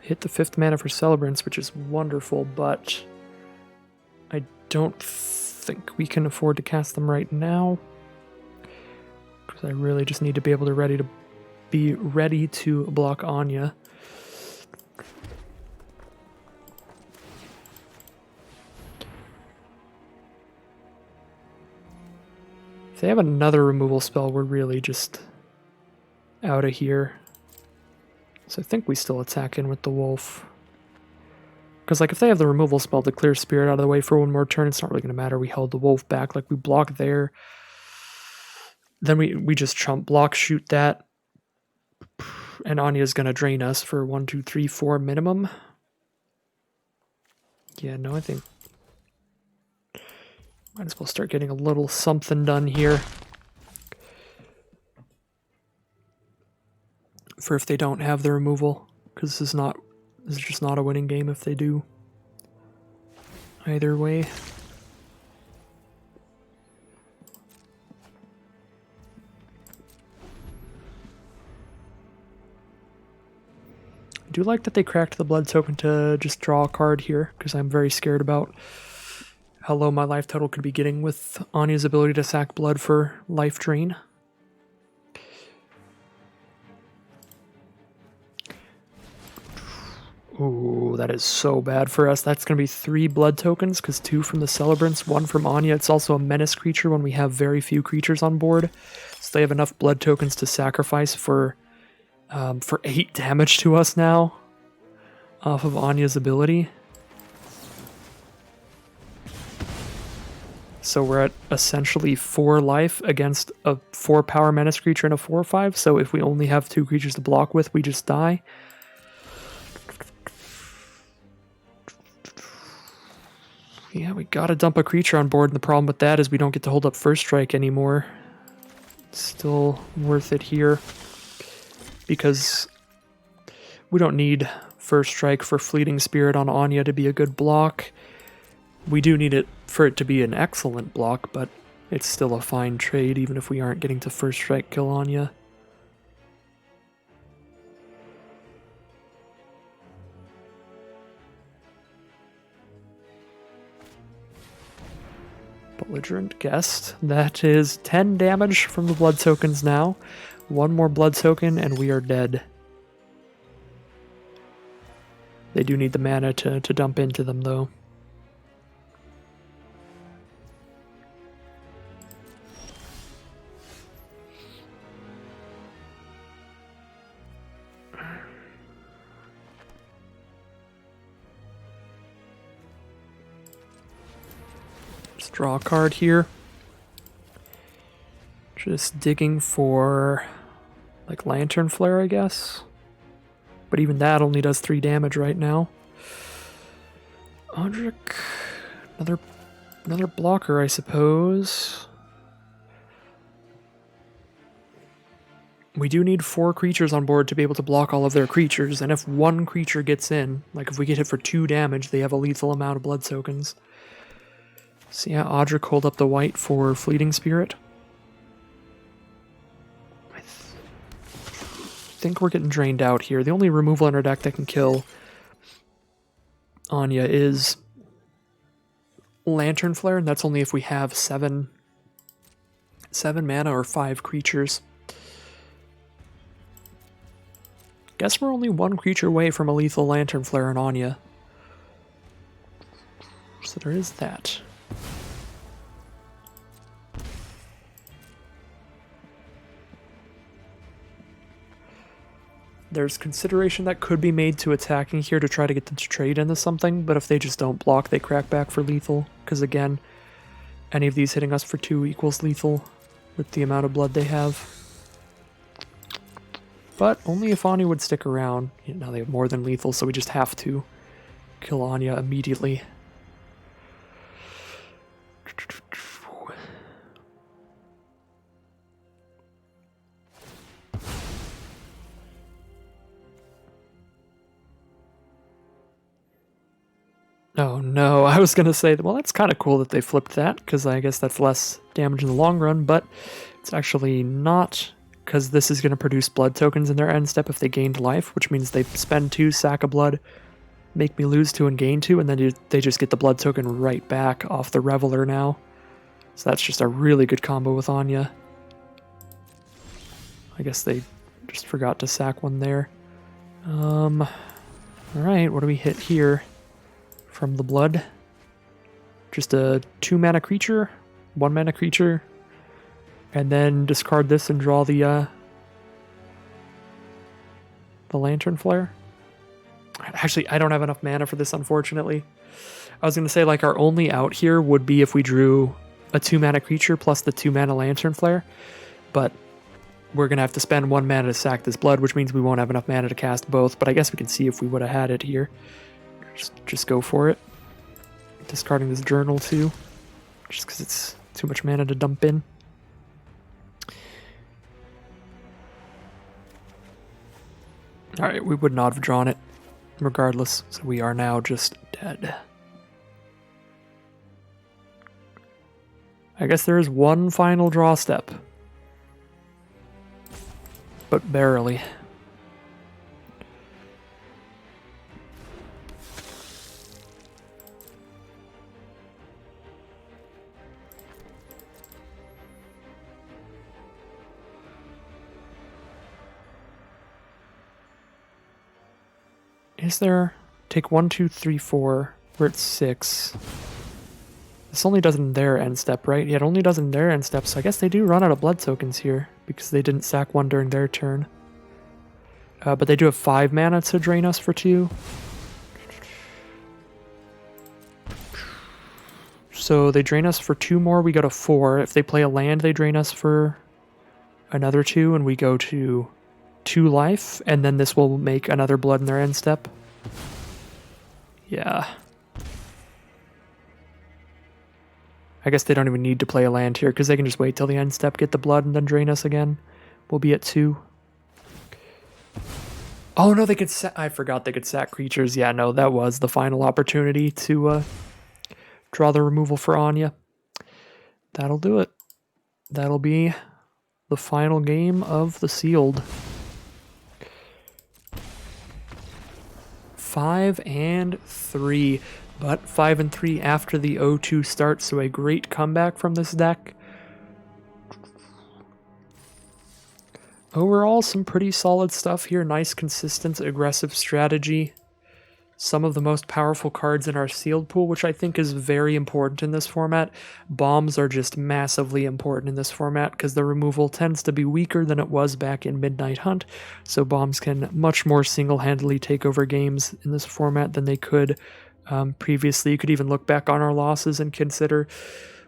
Hit the 5th mana for Celebrants, which is wonderful, but I don't think we can afford to cast them right now. Because I really just need to be able to be ready to block Anya. If they have another removal spell, we're really just out of here. So I think we still attack in with the Wolf. Because, like, if they have the removal spell to clear Spirit out of the way for one more turn, it's not really going to matter. We held the Wolf back. Like, we block there. Then we just chump block, shoot that. And Anya's going to drain us for 1, 2, 3, 4 minimum. Yeah, no, I think... might as well start getting a little something done here. For if they don't have the removal. Because this is just not a winning game if they do. Either way. I do like that they cracked the blood token to just draw a card here, because I'm very scared about how low my life total could be getting with Anya's ability to sack blood for life drain. Ooh, that is so bad for us. That's going to be 3 blood tokens, because 2 from the Celebrants, 1 from Anya. It's also a menace creature when we have very few creatures on board. So they have enough blood tokens to sacrifice for 8 damage to us now off of Anya's ability. So we're at essentially 4 life against a 4 power menace creature and a 4/5. So if we only have 2 creatures to block with, we just die. Yeah, we gotta dump a creature on board, and the problem with that is we don't get to hold up first strike anymore. It's still worth it here. Because we don't need first strike for Fleeting Spirit on Anya to be a good block. We do need it for it to be an excellent block, but it's still a fine trade even if we aren't getting to first strike kill Anya. Belligerent Guest. That is 10 damage from the blood tokens now. 1 more blood token and we are dead. They do need the mana to dump into them though. Let's draw a card here. Just digging for like Lantern Flare, I guess. But even that only does 3 damage right now. Odric, another blocker, I suppose. We do need 4 creatures on board to be able to block all of their creatures, and if 1 creature gets in, like if we get hit for 2 damage, they have a lethal amount of blood tokens. So yeah, Odric hold up the white for Fleeting Spirit. I think we're getting drained out here. The only removal in our deck that can kill Anya is Lantern Flare, and that's only if we have 7 mana or 5 creatures. Guess we're only 1 creature away from a lethal Lantern Flare on Anya. So there is that. There's consideration that could be made to attacking here to try to get them to trade into something, but if they just don't block, they crack back for lethal. Because again, any of these hitting us for 2 equals lethal with the amount of blood they have. But only if Anya would stick around. Now they have more than lethal, so we just have to kill Anya immediately. Oh no, I was going to say, well, that's kind of cool that they flipped that, because I guess that's less damage in the long run, but it's actually not, because this is going to produce blood tokens in their end step if they gained life, which means they spend 2, sack a blood, make me lose 2 and gain 2, and then they just get the blood token right back off the Reveler now. So that's just a really good combo with Anya. I guess they just forgot to sack one there. Alright, what do we hit here? From the blood. Just a 2 mana creature, 1 mana creature, and then discard this and draw the Lantern Flare. Actually, I don't have enough mana for this, unfortunately. I was going to say, like, our only out here would be if we drew a 2-mana creature plus the 2-mana Lantern Flare, but we're going to have to spend 1 mana to sack this blood, which means we won't have enough mana to cast both, but I guess we can see if we would have had it here. Just go for it. Discarding this journal, too, just because it's too much mana to dump in. Alright, we would not have drawn it, regardless, so we are now just dead. I guess there is one final draw step. But barely. Is there... Take 1, 2, 3, 4. We're at 6. This only does in their end step, right? Yeah, it only does in their end step, so I guess they do run out of blood tokens here, because they didn't sack 1 during their turn. But they do have 5 mana to drain us for 2. So they drain us for 2 more, we go to 4. If they play a land, they drain us for another 2, and we go to 2 life, and then this will make another blood in their end step. Yeah. I guess they don't even need to play a land here, because they can just wait till the end step, get the blood, and then drain us again. We'll be at 2. Oh no, they could I forgot they could sack creatures. Yeah, no, that was the final opportunity to draw the removal for Anya. That'll do it. That'll be the final game of the sealed. 5 and 3. But 5 and 3 after the 0-2 start, so a great comeback from this deck. Overall, some pretty solid stuff here. Nice, consistent, aggressive strategy. Some of the most powerful cards in our sealed pool, which I think is very important in this format. Bombs are just massively important in this format because the removal tends to be weaker than it was back in Midnight Hunt, so bombs can much more single-handedly take over games in this format than they could previously. You could even look back on our losses and consider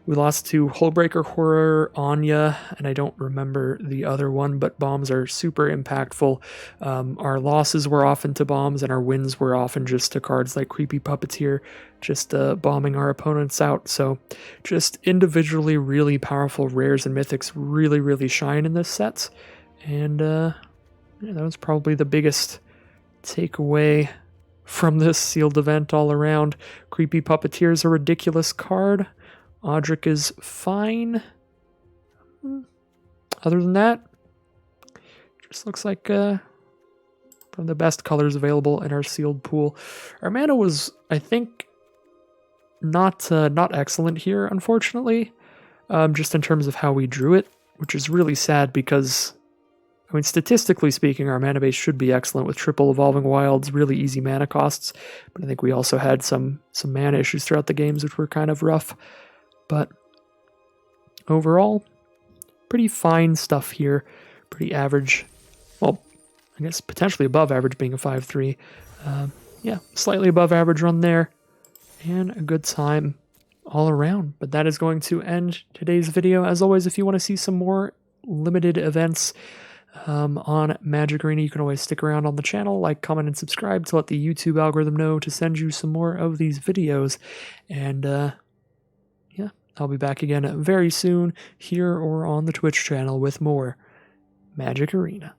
we lost to Hullbreaker Horror, Anya, and I don't remember the other one, but bombs are super impactful. Our losses were often to bombs, and our wins were often just to cards like Creepy Puppeteer, just bombing our opponents out. So just individually really powerful rares and mythics really, really shine in this set. And yeah, that was probably the biggest takeaway from this sealed event all around. Creepy Puppeteer is a ridiculous card. Odric is fine. Other than that, just looks like one of the best colors available in our sealed pool. Our mana was, I think, not excellent here, unfortunately, just in terms of how we drew it, which is really sad because, I mean, statistically speaking, our mana base should be excellent with triple Evolving Wilds, really easy mana costs, but I think we also had some mana issues throughout the games, which were kind of rough. But overall, pretty fine stuff here. Pretty average. Well, I guess potentially above average being a 5-3. Yeah, slightly above average run there. And a good time all around. But that is going to end today's video. As always, if you want to see some more limited events on Magic Arena, you can always stick around on the channel, like, comment, and subscribe to let the YouTube algorithm know to send you some more of these videos. And yeah, I'll be back again very soon here or on the Twitch channel with more Magic Arena.